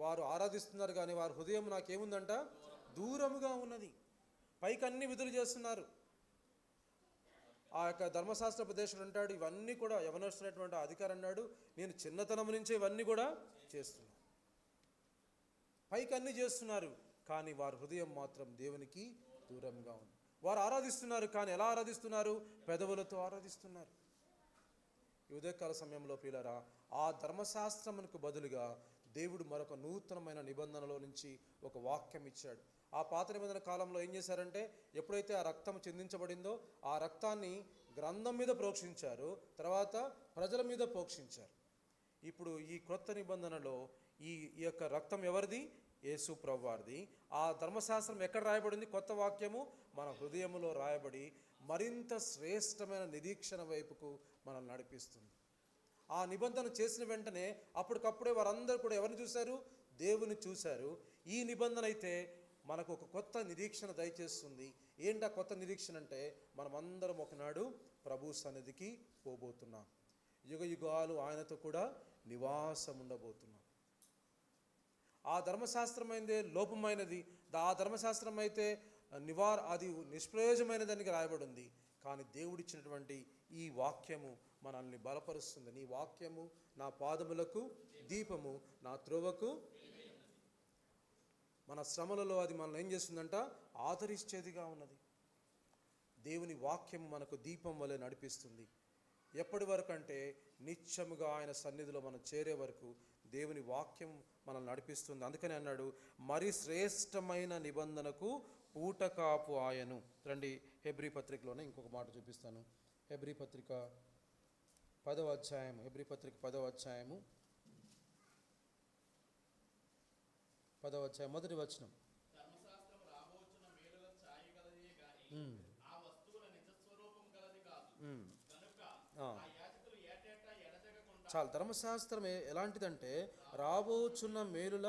వారు ఆరాధిస్తున్నారు కానీ వారి హృదయం నాకేముందంట, దూరముగా ఉన్నది. పైకి అన్ని విధులు చేస్తున్నారు. ఆ యొక్క ధర్మశాస్త్ర ఉపదేశుడు అంటాడు, ఇవన్నీ కూడా యవనస్తున్నటువంటి అధికారి అన్నాడు, నేను చిన్నతనం నుంచే ఇవన్నీ కూడా చేస్తున్నాను. పైకి అన్ని చేస్తున్నారు, కానీ వారి హృదయం మాత్రం దేవునికి దూరంగా ఉంది. వారు ఆరాధిస్తున్నారు, కానీ ఎలా ఆరాధిస్తున్నారు? పెదవులతో ఆరాధిస్తున్నారు. ఈ ఉదయకాల సమయంలో పిల్లరా, ఆ ధర్మశాస్త్రమునకు బదులుగా దేవుడు మరొక నూతనమైన నిబంధనలో నుంచి ఒక వాక్యం ఇచ్చాడు. ఆ పాత నిబంధన కాలంలో ఏం చేశారంటే, ఎప్పుడైతే ఆ రక్తం చిందించబడిందో ఆ రక్తాన్ని గ్రంథం మీద ప్రోక్షించారు, తర్వాత ప్రజల మీద ప్రోక్షించారు. ఇప్పుడు ఈ క్రొత్త నిబంధనలో ఈ యొక్క రక్తం ఎవరిది? యేసు ప్రభువారిది. ఆ ధర్మశాస్త్రం ఎక్కడ రాయబడింది? కొత్త వాక్యము మన హృదయములో రాయబడి మరింత శ్రేష్టమైన నిరీక్షణ వైపుకు మనల్ని నడిపిస్తుంది. ఆ నిబంధన చేసిన వెంటనే అప్పటికప్పుడే వారందరూ కూడా ఎవరిని చూశారు? దేవుని చూశారు. ఈ నిబంధన అయితే మనకు ఒక కొత్త నిరీక్షణ దయచేస్తుంది. ఏంటా కొత్త నిరీక్షణ అంటే, మనమందరం ఒకనాడు ప్రభు సన్నిధికి పోబోతున్నాం. యుగ యుగాలు ఆయనతో కూడా నివాసం ఉండబోతున్నాం. ఆ ధర్మశాస్త్రమైనదే లోపమైనది, ఆ ధర్మశాస్త్రం అయితే అది నిష్ప్రయోజనమైనదని రాయబడింది. కానీ దేవుడిచ్చినటువంటి ఈ వాక్యము మనల్ని బలపరుస్తుంది. నీ వాక్యము నా పాదములకు దీపము, నా త్రోవకు. మన శ్రమలలో అది మనల్ని ఏం చేస్తుందంట? ఆదరించేదిగా ఉన్నది. దేవుని వాక్యం మనకు దీపం వలె నడిపిస్తుంది. ఎప్పటి వరకు అంటే నిత్యముగా ఆయన సన్నిధిలో మనం చేరే వరకు దేవుని వాక్యం మనల్ని నడిపిస్తుంది. అందుకని అన్నాడు, మరి శ్రేష్టమైన నిబంధనకు పూటకాపు ఆయను. రండి, హెబ్రీ పత్రికలోనే ఇంకొక మాట చూపిస్తాను. హెబ్రీ పత్రిక 10వ అధ్యాయము, హెబ్రీ పత్రిక 10వ అధ్యాయము 10వ అధ్యాయం 1వ వచనం. చాలా ధర్మశాస్త్రం ఎలాంటిదంటే రాబోచున్న మేలుల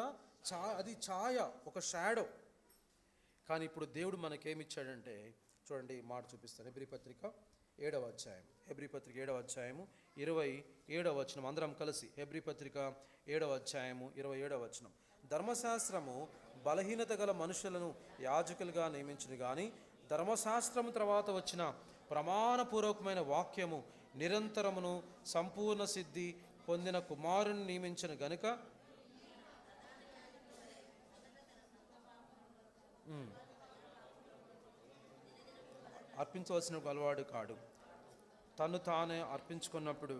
అది ఛాయ, ఒక షాడో. కానీ ఇప్పుడు దేవుడు మనకేమిచ్చాడంటే, చూడండి మాట చూపిస్తాను. హెబ్రీ పత్రిక 7వ అధ్యాయం, హెబ్రీ పత్రిక 7వ అధ్యాయము 27వ వచనం. అందరం కలిసి హెబ్రీ పత్రిక 7వ అధ్యాయము 27వ వచనం. ధర్మశాస్త్రము బలహీనత గల మనుషులను యాజకులుగా నియమించును, కానీ ధర్మశాస్త్రము తర్వాత వచ్చిన ప్రమాణపూర్వకమైన వాక్యము నిరంతరమును సంపూర్ణ సిద్ధి పొందిన కుమారుని నియమించిన గనుక అర్పించవలసిన గలవాడు కాడు. తను తానే అర్పించుకున్నప్పుడు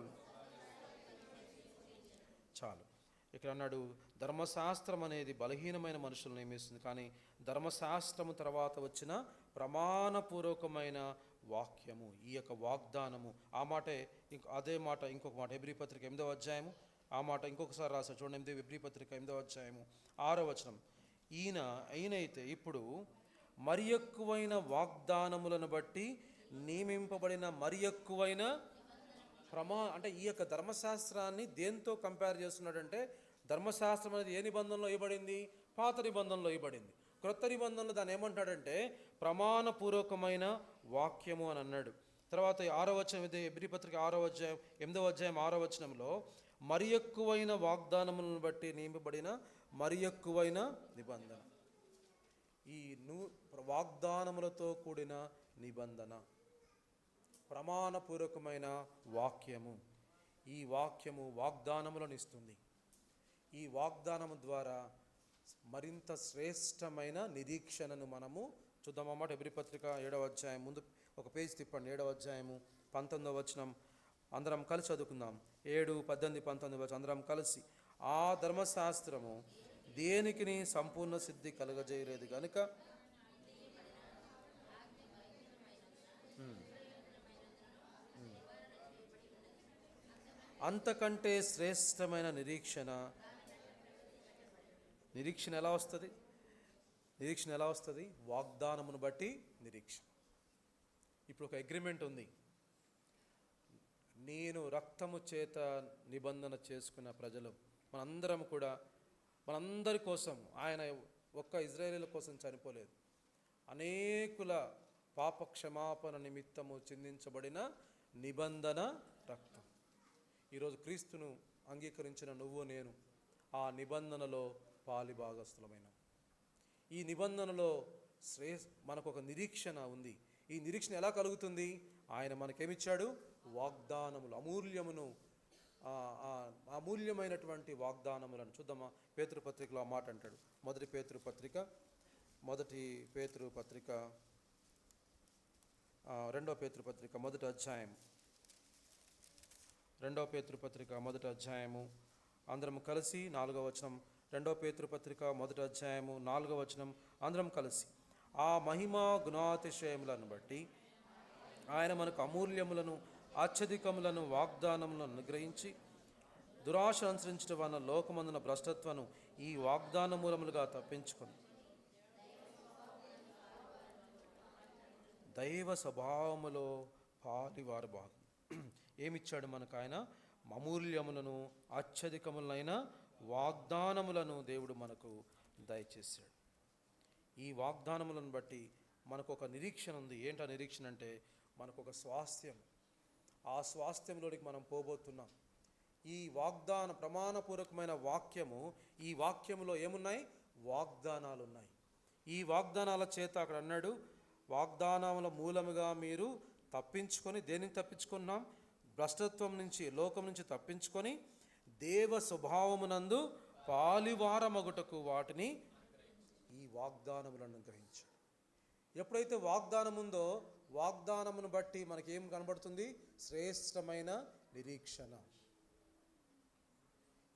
చాలు. ఇక్కడ అన్నాడు, ధర్మశాస్త్రం అనేది బలహీనమైన మనుషులను నియమిస్తుంది, కానీ ధర్మశాస్త్రము తర్వాత వచ్చిన ప్రమాణపూర్వకమైన వాక్యము, ఈ యొక్క వాగ్దానము, ఆ మాటే అదే మాట ఇంకొక మాట హెబ్రీ పత్రిక 8వ అధ్యాయము, ఆ మాట ఇంకొకసారి రాశారు చూడండి. హెబ్రీ పత్రిక 8వ అధ్యాయము 6వ వచనం. ఈయనైతే ఇప్పుడు మరి ఎక్కువైన వాగ్దానములను బట్టి నియమింపబడిన మరి ఎక్కువైన అంటే ఈ యొక్క ధర్మశాస్త్రాన్ని దేంతో కంపేర్ చేస్తున్నాడంటే, ధర్మశాస్త్రం అనేది ఏ నిబంధనలో ఇవ్వబడింది? పాత నిబంధనలో ఇవ్వబడింది. క్రొత్త నిబంధనలు దాన్ని ఏమంటాడంటే ప్రమాణపూర్వకమైన వాక్యము అని అన్నాడు. తర్వాత 6వ వచనం, హెబ్రీ పత్రిక 8వ అధ్యాయం 6వ వచనంలో మరి ఎక్కువైన వాగ్దానములను బట్టి నియమింపబడిన మరి ఎక్కువైన నిబంధన. ఈ వాగ్దానములతో కూడిన నిబంధన, ప్రమాణపూర్వకమైన వాక్యము. ఈ వాక్యము వాగ్దానములను ఇస్తుంది. ఈ వాగ్దానము ద్వారా మరింత శ్రేష్టమైన నిరీక్షణను మనము చూద్దామన్నమాట. హెబ్రీ పత్రిక 7వ అధ్యాయం, ముందు ఒక పేజ్ తిప్పండి, 7వ అధ్యాయము 19వ వచనం అందరం కలిసి చదువుకుందాం. 7, 18, 19 వచనం అందరం కలిసి. ఆ ధర్మశాస్త్రము దేనికిని సంపూర్ణ సిద్ధి కలగజేయలేదు గనుక అంతకంటే శ్రేష్టమైన నిరీక్షణ ఎలా వస్తుంది? నిరీక్షణ ఎలా వస్తుంది? వాగ్దానమును బట్టి నిరీక్షణ. ఇప్పుడు ఒక అగ్రిమెంట్ ఉంది. నేను రక్తము చేత నిబంధన చేసుకున్న ప్రజలు మనందరం కూడా, మనందరి కోసం ఆయన ఒక్క ఇజ్రాయేలీల కోసం చనిపోలేదు, అనేకుల పాప క్షమాపణ నిమిత్తము చిందించబడిన నిబంధన రక్తం. ఈరోజు క్రీస్తును అంగీకరించిన నువ్వు నేను ఆ నిబంధనలో పాలిభాగస్థులమైన. ఈ నిబంధనలో మనకు ఒక నిరీక్షణ ఉంది. ఈ నిరీక్షణ ఎలా కలుగుతుంది? ఆయన మనకేమిచ్చాడు? వాగ్దానములు, అమూల్యమైనటువంటి వాగ్దానములను. చూద్దామా, పేతురుపత్రికలో ఆ మాట అంటాడు. మొదటి పేతురుపత్రిక 2వ పేతురుపత్రిక మొదటి అధ్యాయం, 2వ పేతురుపత్రిక మొదటి అధ్యాయము అందరం కలిసి 4వ వచనం. 2వ పేతురుపత్రిక మొదటి అధ్యాయము 4వ వచనం అందరం కలిసి. ఆ మహిమా గుణాతిశయములను బట్టి ఆయన మనకు అమూల్యములను అత్యధికములను వాగ్దానములను అనుగ్రహించి దురాశ అనుసరించడం వలన లోకమందున భ్రష్టత్వను ఈ వాగ్దాన మూలములుగా తప్పించుకొని దైవ స్వభావములో పాలివారు భాగం. ఏమిచ్చాడు మనకు? ఆయన అమూల్యములను అత్యధికములైన వాగ్దానములను దేవుడు మనకు దయచేశాడు. ఈ వాగ్దానములను బట్టి మనకు ఒక నిరీక్షణ ఉంది. ఏంటా నిరీక్షణ అంటే, మనకు ఒక స్వాస్థ్యం. ఆ స్వాస్థ్యంలోనికి మనం పోబోతున్నాం. ఈ వాగ్దాన ప్రమాణపూర్వకమైన వాక్యము, ఈ వాక్యములో ఏమున్నాయి? వాగ్దానాలు ఉన్నాయి. ఈ వాగ్దానాల చేత అక్కడ అన్నాడు, వాగ్దానముల మూలముగా మీరు తప్పించుకొని, దేనిని తప్పించుకున్నాం? భ్రష్టత్వం నుంచి, లోకం నుంచి తప్పించుకొని దేవ స్వభావమునందు పాలివారమగుటకు వాటిని, ఈ వాగ్దానములను గ్రహించాడు. ఎప్పుడైతే వాగ్దానం ఉందో, వాగ్దానమును బట్టి మనకేం కనబడుతుంది? శ్రేష్టమైన నిరీక్షణ.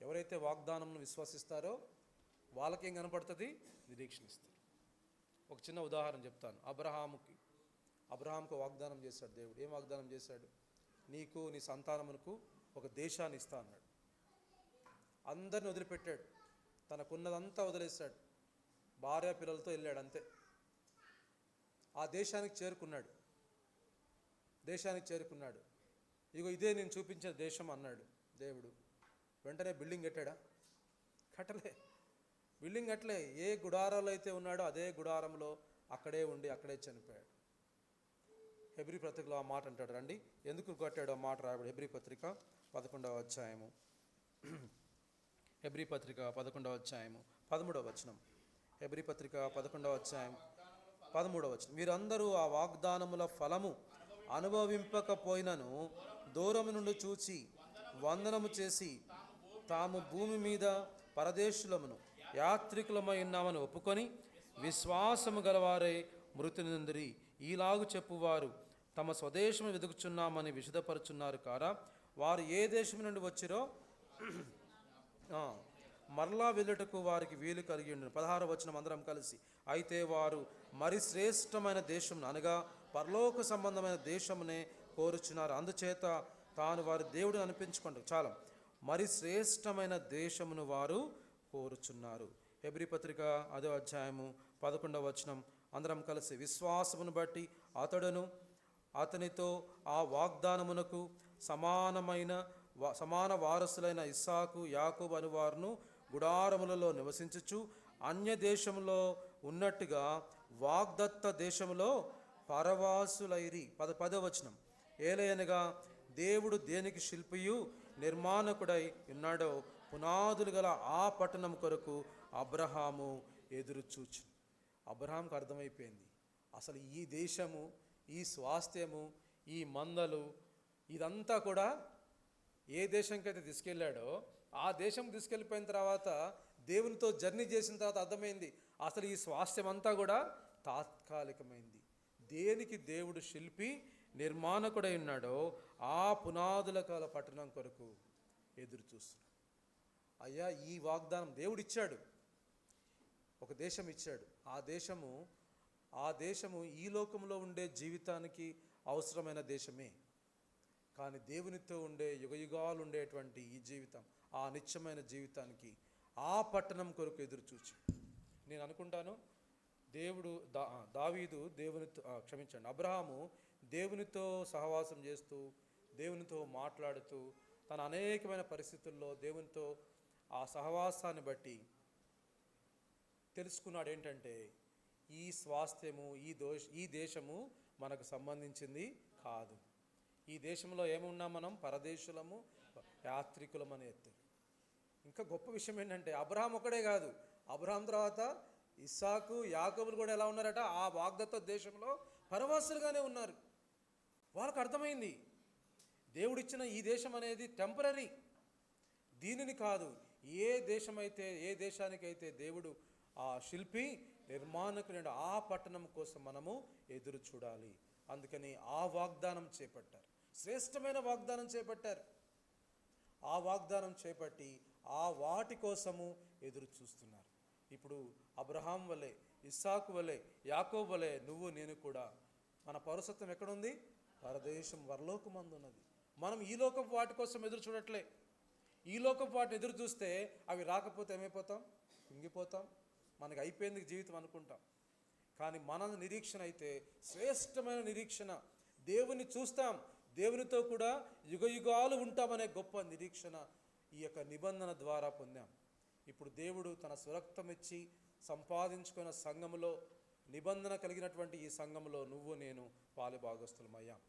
ఎవరైతే వాగ్దానమును విశ్వసిస్తారో వాళ్ళకేం కనపడుతుంది? నిరీక్షణ ఇస్తారు. ఒక చిన్న ఉదాహరణ చెప్తాను. అబ్రహాముకు వాగ్దానం చేశాడు దేవుడు. ఏం వాగ్దానం చేశాడు? నీకు నీ సంతానమునకు ఒక దేశాన్ని ఇస్తా అన్నాడు. అందరిని వదిలిపెట్టాడు, తనకున్నదంతా వదిలేశాడు, భార్య పిల్లలతో వెళ్ళాడు, అంతే. ఆ దేశానికి చేరుకున్నాడు. ఇగో ఇదే నేను చూపించిన దేశం అన్నాడు దేవుడు. వెంటనే బిల్డింగ్ కట్టలే. బిల్డింగ్ కట్టలే. ఏ గుడారాలు అయితే ఉన్నాడో అదే గుడారంలో అక్కడే ఉండి అక్కడే చనిపోయాడు. హెబ్రీ పత్రికలో ఆ మాట అంటాడు. రండి, ఎందుకు కట్టాడు ఆ మాట రాయబడి. హెబ్రీ పత్రిక 11వ అధ్యాయము, హెబ్రీ పత్రిక 11వ అధ్యాయము 13వ వచనం. హెబ్రీ పత్రిక 11వ అధ్యాయం 13వ వచనం. మీరందరూ ఆ వాగ్దానముల ఫలము అనుభవింపకపోయినను దూరము నుండి చూచి వందనము చేసి తాము భూమి మీద పరదేశులమును యాత్రికులమై ఉన్నామని ఒప్పుకొని విశ్వాసము గలవారై మృతి నొందిరి. ఈలాగు చెప్పువారు తమ స్వదేశము వెతుకుచున్నామని విశదపరుచున్నారు కారా. వారు ఏ దేశం నుండి వచ్చిరో మరలా వెళ్ళుటకు వారికి వీలు కలిగి ఉండును. 16వ వచనం అందరం కలిసి. అయితే వారు మరి శ్రేష్టమైన దేశం అనగా పరలోక సంబంధమైన దేశమునే కోరుచున్నారు. అందుచేత తాను వారి దేవుడు అనిపించుకోండి. చాలా మరి శ్రేష్టమైన దేశమును వారు కోరుచున్నారు. హెబ్రీ పత్రిక 5వ అధ్యాయము 11వ వచనం అందరం కలిసి. విశ్వాసమును బట్టి అతడును అతనితో ఆ వాగ్దానమునకు సమాన వారసులైన ఇస్సాకు యాకోబు అనువారును గుడారములలో నివసించుచు అన్య దేశంలో ఉన్నట్టుగా వాగ్దత్త దేశంలో పరవాసులైరి. 10వ వచనం. ఏలయనగా దేవుడు దేనికి శిల్పియు నిర్మాణకుడై ఉన్నాడో పునాదులు గల ఆ పట్టణం కొరకు అబ్రహాము ఎదురు చూచు. అబ్రహాంకు అర్థమైపోయింది అసలు ఈ దేశము, ఈ స్వాస్థ్యము, ఈ మందలు ఇదంతా కూడా ఏ దేశంకైతే తీసుకెళ్ళాడో ఆ దేశం తీసుకెళ్ళిపోయిన తర్వాత దేవునితో జర్నీ చేసిన తర్వాత అర్థమైంది అసలు ఈ స్వాస్థ్యం అంతా కూడా తాత్కాలికమైంది. దేనికి దేవుడు శిల్పి నిర్మాణకుడై ఉన్నాడో ఆ పునాదుల కాల పట్టణం కొరకు ఎదురు చూస్తున్నాడు. అయ్యా, ఈ వాగ్దానం దేవుడు ఇచ్చాడు, ఒక దేశం ఇచ్చాడు. ఆ దేశము ఈ లోకంలో ఉండే జీవితానికి అవసరమైన దేశమే. కానీ దేవునితో ఉండే యుగయుగాలు ఉండేటువంటి ఈ జీవితం, ఆ నిత్యమైన జీవితానికి ఆ పట్టణం కొరకు ఎదురు చూచి నేను అనుకుంటాను దావీదు అబ్రహాము దేవునితో సహవాసం చేస్తూ దేవునితో మాట్లాడుతూ తన అనేకమైన పరిస్థితుల్లో దేవునితో ఆ సహవాసాన్ని బట్టి తెలుసుకున్నాడు ఏంటంటే ఈ స్వాస్థ్యము, ఈ దేశము మనకు సంబంధించింది కాదు. ఈ దేశంలో ఏమున్నాం మనం? పరదేశులము, యాత్రికులమని ఎత్తు. ఇంకా గొప్ప విషయం ఏంటంటే అబ్రహాం ఒకడే కాదు, అబ్రహాం తర్వాత ఇస్సాకు యాకోబులు కూడా ఎలా ఉన్నారట? ఆ వాగ్దత్త దేశంలో పరవాసులుగానే ఉన్నారు. వాళ్ళకు అర్థమైంది దేవుడిచ్చిన ఈ దేశం అనేది టెంపరరీ, దీనిని కాదు. ఏ దేశానికైతే దేవుడు ఆ శిల్పి నిర్మాణకుడు ఆ పట్టణం కోసం మనము ఎదురు చూడాలి. అందుకని ఆ వాగ్దానం చేపట్టారు, శ్రేష్టమైన వాగ్దానం చేపట్టారు. ఆ వాగ్దానం చేపట్టి ఆ వాటి కోసము ఎదురు చూస్తున్నారు. ఇప్పుడు అబ్రహాం వలె, ఇస్సాకు వలె, యాకోబు వలె నువ్వు నేను కూడా మన పౌరసత్వం ఎక్కడుంది? పరదేశం, పరలోకమందు ఉన్నది. మనం ఈ లోకపు వాటి కోసం ఎదురు చూడట్లే. ఈ లోకపు వాటిని ఎదురు చూస్తే అవి రాకపోతే ఏమైపోతాం? కుంగిపోతాం, మనకి అయిపోయింది జీవితం అనుకుంటాం. కానీ మన నిరీక్షణ అయితే శ్రేష్టమైన నిరీక్షణ. దేవుని చూస్తాం, దేవునితో కూడా యుగయుగాలు ఉంటామనే గొప్ప నిరీక్షణ ఈ యొక్క నిబంధన ద్వారా పొందాం. ఇప్పుడు దేవుడు తన స్వరక్తం ఇచ్చి సంపాదించుకున్న సంఘములో, నిబంధన కలిగినటువంటి ఈ సంఘములో నువ్వు నేను పాలుభాగస్తులమయ్యాం.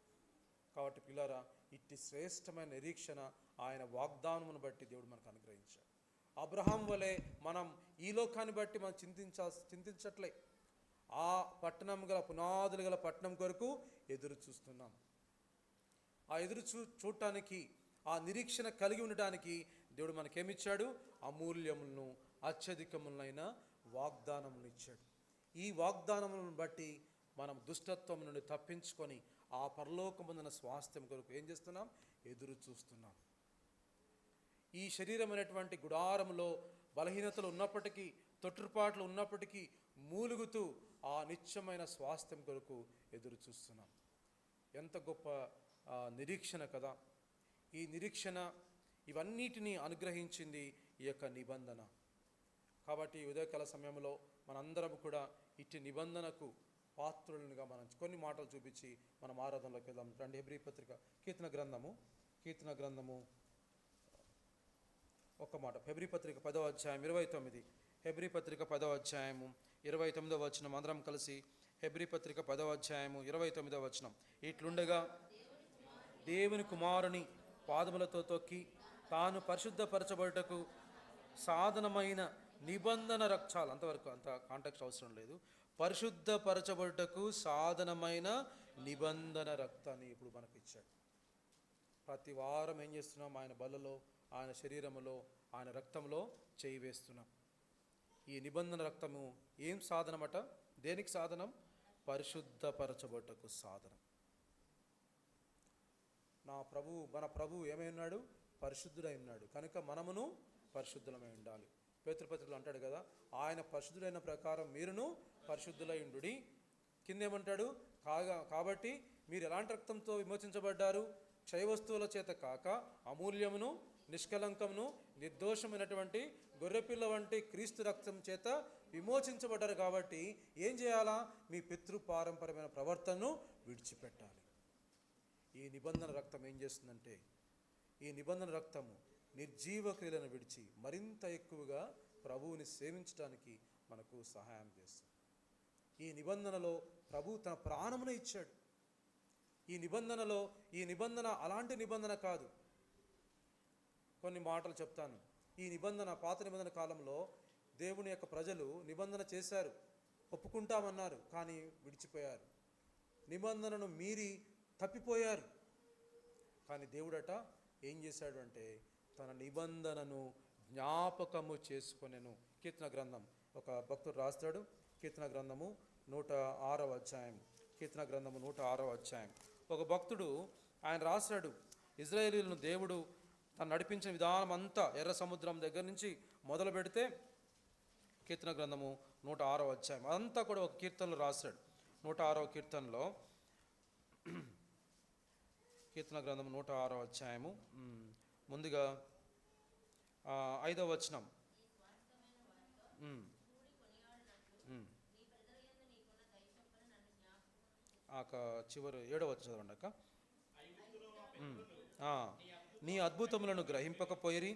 కాబట్టి పిల్లరా, ఇట్టి శ్రేష్టమైన నిరీక్షణ ఆయన వాగ్దానమును బట్టి దేవుడు మనకు అనుగ్రహించాడు. అబ్రహాం వలె మనం ఈ లోకాన్ని బట్టి మనం చింతించట్లే. ఆ పట్టణం గల పునాదులు గల పట్టణం కొరకు ఎదురు చూస్తున్నాం. ఆ ఎదురు చూడటానికి, ఆ నిరీక్షణ కలిగి ఉండటానికి దేవుడు మనకేమిచ్చాడు? అమూల్యములను, అత్యధికములైన వాగ్దానములను ఇచ్చాడు. ఈ వాగ్దానములను బట్టి మనం దుష్టత్వం నుండి తప్పించుకొని ఆ పరలోకముందున స్వాస్థ్యం కొరకు ఏం చేస్తున్నాం? ఎదురు చూస్తున్నాం. ఈ శరీరం అనేటువంటి గుడారంలో బలహీనతలు ఉన్నప్పటికీ, తొట్టుపాట్లు ఉన్నప్పటికీ మూలుగుతూ ఆ నిత్యమైన స్వాస్థ్యం కొరకు ఎదురు చూస్తున్నాం. ఎంత గొప్ప నిరీక్షణ కదా! ఈ నిరీక్షణ ఇవన్నిటినీ అనుగ్రహించింది ఈ యొక్క నిబంధన. కాబట్టి ఉదయకాల సమయంలో మనందరం కూడా ఇట్టి నిబంధనకు పాత్రులుగా మనం కొన్ని మాటలు చూపించి మనం ఆరాధనలోకి వెళ్దాం. రండి. హెబ్రీ పత్రిక కీర్తన గ్రంథము ఒక మాట. హెబ్రీ పత్రిక 10వ అధ్యాయం 29. హెబ్రీ పత్రిక 10వ అధ్యాయము 29వ వచనం అందరం కలిసి. హెబ్రీ పత్రిక 10వ అధ్యాయము 29వ వచనం. ఇట్లుండగా దేవుని కుమారుని పాదములతో తొక్కి తాను పరిశుద్ధపరచబడుటకు సాధనమైన నిబంధన రక్షాలు, అంతవరకు అంత కాంటాక్ట్ అవసరం లేదు. పరిశుద్ధపరచబడుటకు సాధనమైన నిబంధన రక్తాన్ని ఇప్పుడు మనకు ఇచ్చాడు. ప్రతి వారం ఏం చేస్తున్నాం? ఆయన బలలో, ఆయన శరీరములో, ఆయన రక్తంలో చేయి వేస్తున్నాం. ఈ నిబంధన రక్తము ఏం సాధనమట? దేనికి సాధనం? పరిశుద్ధపరచబట్టకు సాధనం. మన ప్రభు ఏమై ఉన్నాడు? పరిశుద్ధుడై ఉన్నాడు. కనుక మనమును పరిశుద్ధులమై ఉండాలి. పేతురుపత్రికలో అంటాడు కదా, ఆయన పరిశుద్ధుడైన ప్రకారం మీరును పరిశుద్ధులై ఉండుడి. కిందేమంటాడు? కాబట్టి మీరు ఎలాంటి రక్తంతో విమోచించబడ్డారు? క్షయవస్తువుల చేత కాక అమూల్యమును నిష్కలంకమును నిర్దోషమైనటువంటి గొర్రెపిల్ల వంటి క్రీస్తు రక్తం చేత విమోచించబడ్డారు. కాబట్టి ఏం చేయాలా? మీ పితృ పారంపర్యమైన ప్రవర్తనను విడిచిపెట్టాలి. ఈ నిబంధన రక్తం ఏం చేస్తుందంటే, ఈ నిబంధన రక్తము నిర్జీవ క్రియలను విడిచి మరింత ఎక్కువగా ప్రభువుని సేవించడానికి మనకు సహాయం చేస్తుంది. ఈ నిబంధనలో ప్రభు తన ప్రాణమును ఇచ్చాడు. ఈ నిబంధన అలాంటి నిబంధన కాదు. కొన్ని మాటలు చెప్తాను. ఈ నిబంధన పాత నిబంధన కాలంలో దేవుని యొక్క ప్రజలు నిబంధన చేశారు, ఒప్పుకుంటామన్నారు, కానీ విడిచిపోయారు. నిబంధనను మీరి తప్పిపోయారు. కానీ దేవుడట ఏం చేశాడు అంటే, తన నిబంధనను జ్ఞాపకము చేసుకొనెను. కీర్తన గ్రంథం ఒక భక్తుడు రాస్తాడు. కీర్తన గ్రంథము 106వ అధ్యాయం. కీర్తన గ్రంథము 106వ అధ్యాయం. ఒక భక్తుడు ఆయన రాశాడు, ఇజ్రాయేలీయులను దేవుడు తను నడిపించిన విధానం అంతా ఎర్ర సముద్రం దగ్గర నుంచి మొదలు పెడితే కీర్తన గ్రంథము 106వ అధ్యాయం అంతా కూడా ఒక కీర్తనలో రాశాడు. 106వ కీర్తనలో, కీర్తన గ్రంథం 106వ అధ్యాయము ముందుగా 5వ వచనం, చివరి 7వ వచనం చదవండి అక్క. నీ అద్భుతములను గ్రహింపకపోయిరి,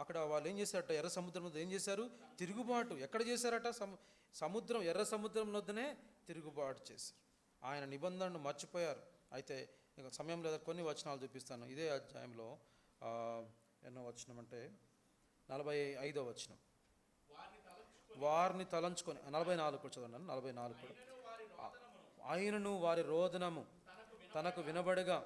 అక్కడ వాళ్ళు ఏం చేశారట? ఎర్ర సముద్రం వద్ద ఏం చేశారు? తిరుగుబాటు. ఎక్కడ చేశారట? సముద్రం, ఎర్ర సముద్రం వద్దనే తిరుగుబాటు చేశారు. ఆయన నిబంధనను మర్చిపోయారు. అయితే ఇంకా సమయం లేదా కొన్ని వచనాలు చూపిస్తాను. ఇదే అధ్యాయంలో ఎన్నో వచనం అంటే 45వ వచనం. వారిని తలంచుకొని 44 కూడా చదవండి. 44 కూడా. ఆయనను వారి రోదనము తనకు వినబడగా,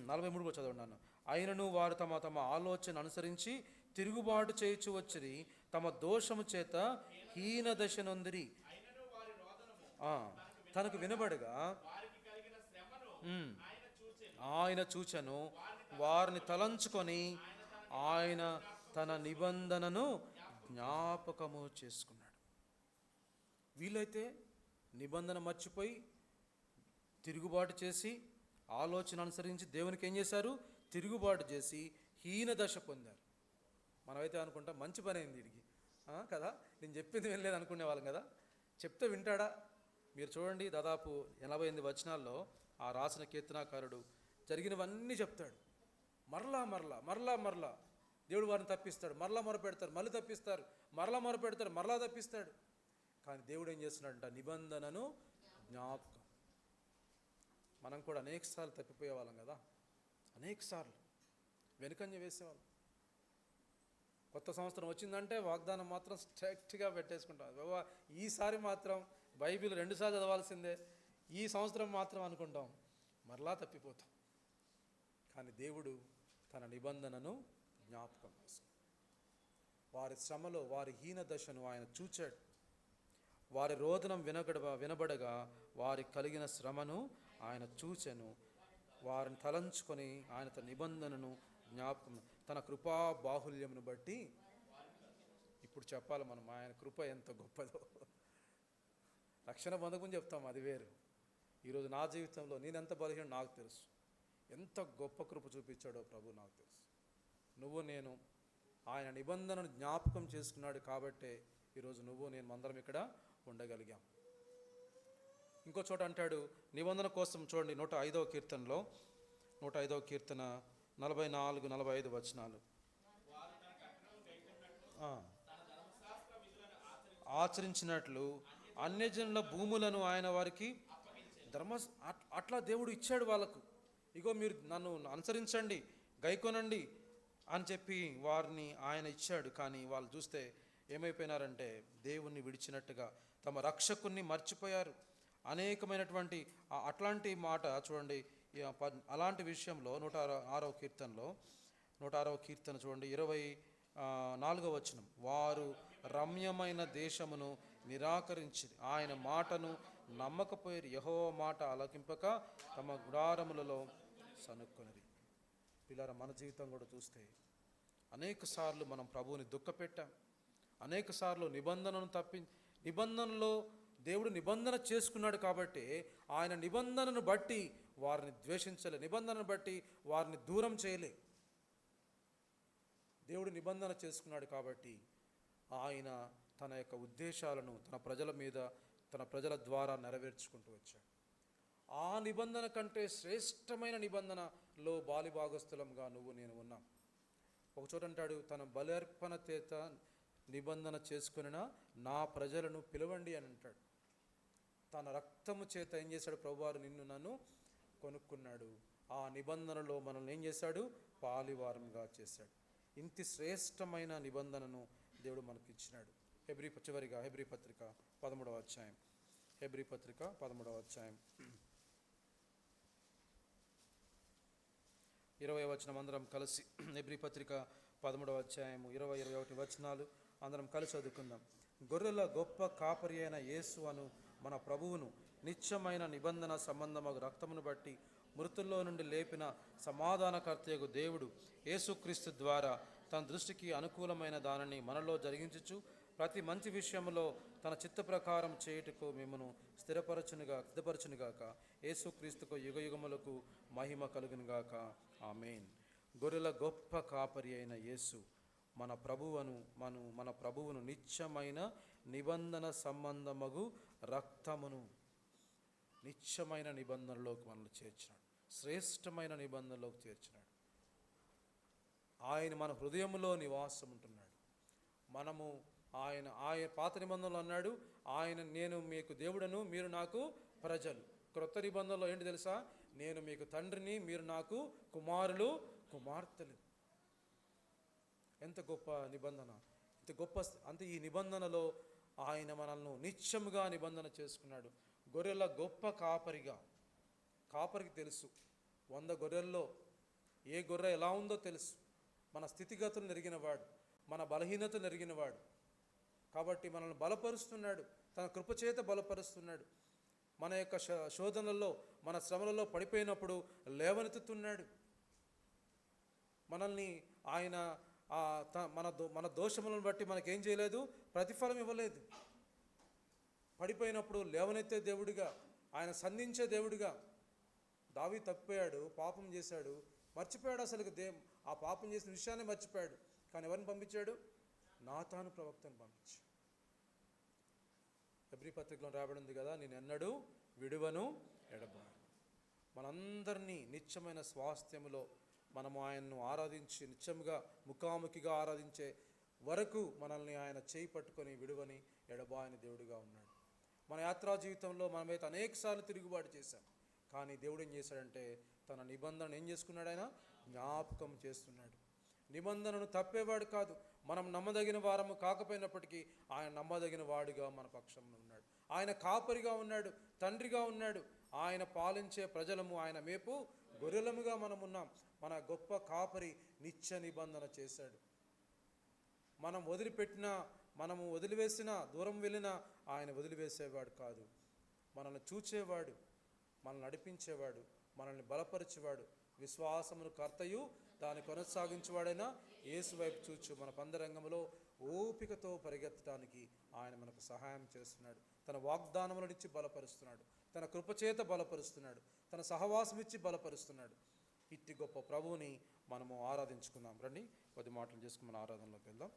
43 కూడా చదవండి. ఆయనను వారు తమ తమ ఆలోచన అనుసరించి తిరుగుబాటు చేయుచు వచ్చిరి, తమ దోషము చేత హీన దశ నొందిరి. తనకు వినబడగా ఆయన చూచెను, వారిని తలంచుకొని ఆయన తన నిబంధనను జ్ఞాపకము చేసుకున్నాడు. వీళ్ళైతే నిబంధన మర్చిపోయి తిరుగుబాటు చేసి ఆలోచన అనుసరించి దేవునికి ఏం చేశారు? తిరుగుబాటు చేసి హీన దశ పొందారు. మనమైతే అనుకుంటాం మంచి పని అయింది వీడికి కదా, నేను చెప్పింది వినలేదు అనుకునే వాళ్ళం కదా. చెప్తే వింటాడా? మీరు చూడండి, దాదాపు 88 వచనాల్లో ఆ రాసిన కీర్తనాకారుడు జరిగినవన్నీ చెప్తాడు. మరలా దేవుడు వారిని తప్పిస్తాడు, మరలా మొరపెడతారు, మళ్ళీ తప్పిస్తారు, మరలా మొరపెడతారు, మరలా తప్పిస్తాడు. కానీ దేవుడు ఏం చేస్తున్నాడంట? నిబంధనను జ్ఞాపకం. మనం కూడా అనేక సార్లు తప్పిపోయే వాళ్ళం కదా, అనేక సార్లు వెనుకంజ వేసేవాళ్ళం. కొత్త సంవత్సరం వచ్చిందంటే వాగ్దానం మాత్రం స్ట్రిక్ట్గా పెట్టేసుకుంటాం. ఈసారి మాత్రం బైబిల్ 2 సార్లు చదవాల్సిందే, ఈ సంవత్సరం మాత్రం అనుకుంటాం, మరలా తప్పిపోతాం. కానీ దేవుడు తన నిబంధనను జ్ఞాపకం చేసుకుంటాడు. వారి శ్రమలో వారి హీన దశను ఆయన చూచాడు. వారి రోదనం వినబడగా వారి కలిగిన శ్రమను ఆయన చూచెను. వారిని తలంచుకొని ఆయన తన నిబంధనను జ్ఞాపకం, తన కృపా బాహుల్యమును బట్టి. ఇప్పుడు చెప్పాలి మనం, ఆయన కృప ఎంత గొప్పదో. రక్షణ పొందకముందు చెప్తాం, అది వేరు. ఈరోజు నా జీవితంలో నేనెంత బలహీన నాకు తెలుసు. ఎంత గొప్ప కృప చూపించాడో ప్రభు నాకు తెలుసు. నువ్వు నేను ఆయన నిబంధనను జ్ఞాపకం చేసుకున్నాడు కాబట్టే ఈరోజు నువ్వు నేను అందరం ఇక్కడ ఉండగలిగాం. ఇంకో చోట అంటాడు నిబంధన కోసం, చూడండి 105వ కీర్తనలో, 105వ కీర్తన 44-45 వచనాలు. ఆచరించినట్లు అన్యజనుల భూములను ఆయన వారికి అట్లా దేవుడు ఇచ్చాడు వాళ్ళకు. ఇగో మీరు నన్ను అనుసరించండి, గైకొనండి అని చెప్పి వారిని ఆయన ఇచ్చాడు. కానీ వాళ్ళు చూస్తే ఏమైపోయినారంటే దేవుణ్ణి విడిచినట్టుగా తమ రక్షకుణ్ణి మర్చిపోయారు. అనేకమైనటువంటి అట్లాంటి మాట చూడండి. అలాంటి విషయంలో 106వ కీర్తనలో 106వ కీర్తన చూడండి 24వ వచనం, వారు రమ్యమైన దేశమును నిరాకరించి ఆయన మాటను నమ్మకపోయారు, యెహోవా మాట ఆలకింపక తమ గుడారములలో సనుక్కొనిరి. పిల్లరా, మన జీవితం కూడా చూస్తే అనేక సార్లు మనం ప్రభువుని దుఃఖపెట్టాం. అనేక సార్లు నిబంధనలో దేవుడు నిబంధన చేసుకున్నాడు కాబట్టి ఆయన నిబంధనను బట్టి వారిని ద్వేషించలే, నిబంధనను బట్టి వారిని దూరం చేయలే. దేవుడు నిబంధన చేసుకున్నాడు కాబట్టి ఆయన తన యొక్క ఉద్దేశాలను తన ప్రజల మీద, తన ప్రజల ద్వారా నెరవేర్చుకుంటూ వచ్చాడు. ఆ నిబంధన కంటే శ్రేష్టమైన నిబంధనలో బాలిభాగస్థులంగా నువ్వు నేను ఉన్నాం. ఒక చోట అంటాడు, తన బలి చేత నిబంధన చేసుకున్న నా ప్రజలను పిలవండి అని అంటాడు. తన రక్తము చేత ఏం చేశాడు ప్రభువారు? నిన్ను నన్ను కొనుక్కున్నాడు. ఆ నిబంధనలో మనల్ని ఏం చేశాడు? పాలివారంగా చేశాడు. ఇంత శ్రేష్టమైన నిబంధనను దేవుడు మనకి ఇచ్చినాడు. చివరిగా హెబ్రీ పత్రిక 13వ అధ్యాయం, హెబ్రీ పత్రిక 13వ అధ్యాయం 20వ వచనం అందరం కలిసి, హెబ్రీ పత్రిక 13వ అధ్యాయం 20-21 వచనాలు అందరం కలిసి చదువుకుందాం. గొర్రెల గొప్ప కాపరి అయిన యేసు అను మన ప్రభువును నిత్యమైన నిబంధన సంబంధము రక్తమును బట్టి మృతుల్లో నుండి లేపిన సమాధానకర్తయగు దేవుడు యేసుక్రీస్తు ద్వారా తన దృష్టికి అనుకూలమైన దానిని మనలో జరిగించుచు ప్రతి మంచి విషయంలో తన చిత్త ప్రకారం చేయుటకు మిమ్మను సిద్ధపరచునుగాక. యేసుక్రీస్తుకు యుగయుగములకు మహిమ కలుగునుగాక. ఆమేన్. గొర్రెల గొప్ప కాపరి అయిన యేసు మన ప్రభువును నిత్యమైన నిబంధన సంబంధమగు రక్తమును నిత్యమైన నిబంధనలోకి మనల్ని చేర్చినాడు. శ్రేష్టమైన నిబంధనలోకి చేర్చినాడు. ఆయన మన హృదయంలో నివాసం ఉంటున్నాడు. మనము ఆయన పాత నిబంధనలు అన్నాడు, నేను మీకు దేవుడను, మీరు నాకు ప్రజలు. క్రొత్త నిబంధనలో ఏంటి తెలుసా? నేను మీకు తండ్రిని, మీరు నాకు కుమారులు కుమార్తెలు. ఎంత గొప్ప నిబంధన, ఎంత గొప్ప! అంటే ఈ నిబంధనలో ఆయన మనల్ని నిత్యముగా నిబంధన చేసుకున్నాడు. గొర్రెల గొప్ప కాపరికి తెలుసు 100 గొర్రెల్లో ఏ గొర్రె ఎలా ఉందో తెలుసు. మన స్థితిగతులు నెరిగినవాడు, మన బలహీనత నెరిగినవాడు కాబట్టి మనల్ని బలపరుస్తున్నాడు, తన కృపచేత బలపరుస్తున్నాడు. మన యొక్క శోధనల్లో, మన శ్రమలలో పడిపోయినప్పుడు లేవనెత్తుతున్నాడు. మనల్ని ఆయన మన దోషములను బట్టి మనకేం చేయలేదు? ప్రతిఫలం ఇవ్వలేదు. పడిపోయినప్పుడు లేవనెత్తే దేవుడిగా, ఆయన సంధించే దేవుడిగా. దావీదు తప్పిపోయాడు, పాపం చేశాడు, మర్చిపోయాడు. అసలు ఆ పాపం చేసిన విషయాన్ని మర్చిపోయాడు. కానీ ఎవరిని పంపించాడు? నాతాను ప్రవక్తను పంపించాడు. హెబ్రీ పత్రికలో రాబడింది కదా, నేను ఎన్నడూ విడువను ఎడబాను. మనందరినీ నిత్యమైన స్వాస్థ్యములో మనము ఆయన్ను ఆరాధించి నిత్యముగా ముఖాముఖిగా ఆరాధించే వరకు మనల్ని ఆయన చేయి పట్టుకొని విడువని ఎడబాయని దేవుడిగా ఉన్నాడు. మన యాత్రా జీవితంలో మనమైతే అనేకసార్లు తిరుగుబాటు చేశాం. కానీ దేవుడు ఏం చేశాడంటే తన నిబంధనను ఏం చేసుకున్నాడు? ఆయన జ్ఞాపకం చేస్తున్నాడు. నిబంధనను తప్పేవాడు కాదు. మనం నమ్మదగిన వారము కాకపోయినప్పటికీ ఆయన నమ్మదగిన వాడుగా మన పక్షంలో ఉన్నాడు. ఆయన కాపరిగా ఉన్నాడు, తండ్రిగా ఉన్నాడు. ఆయన పాలించే ప్రజలము, ఆయన మేపు గొర్రెలముగా మనం ఉన్నాం. మన గొప్ప కాపరి నిత్య నిబంధన చేశాడు. మనం మనము వదిలివేసినా, దూరం వెళ్ళినా ఆయన వదిలివేసేవాడు కాదు. మనల్ని చూచేవాడు, మనల్ని నడిపించేవాడు, మనల్ని బలపరిచేవాడు. విశ్వాసమును కర్తయు దాన్ని కొనసాగించేవాడైనా యేసు వైపు చూచు మన పందరంగంలో ఓపికతో పరిగెత్తడానికి ఆయన మనకు సహాయం చేస్తున్నాడు. తన వాగ్దానములనిచ్చి బలపరుస్తున్నాడు, తన కృపచేత బలపరుస్తున్నాడు, తన సహవాసం ఇచ్చి బలపరుస్తున్నాడు. ఇట్టి గొప్ప ప్రభువుని మనము ఆరాధించుకుందాం. రండి, కొద్ది మాటలు చేసుకుని మన ఆరాధనలోకి వెళ్దాం.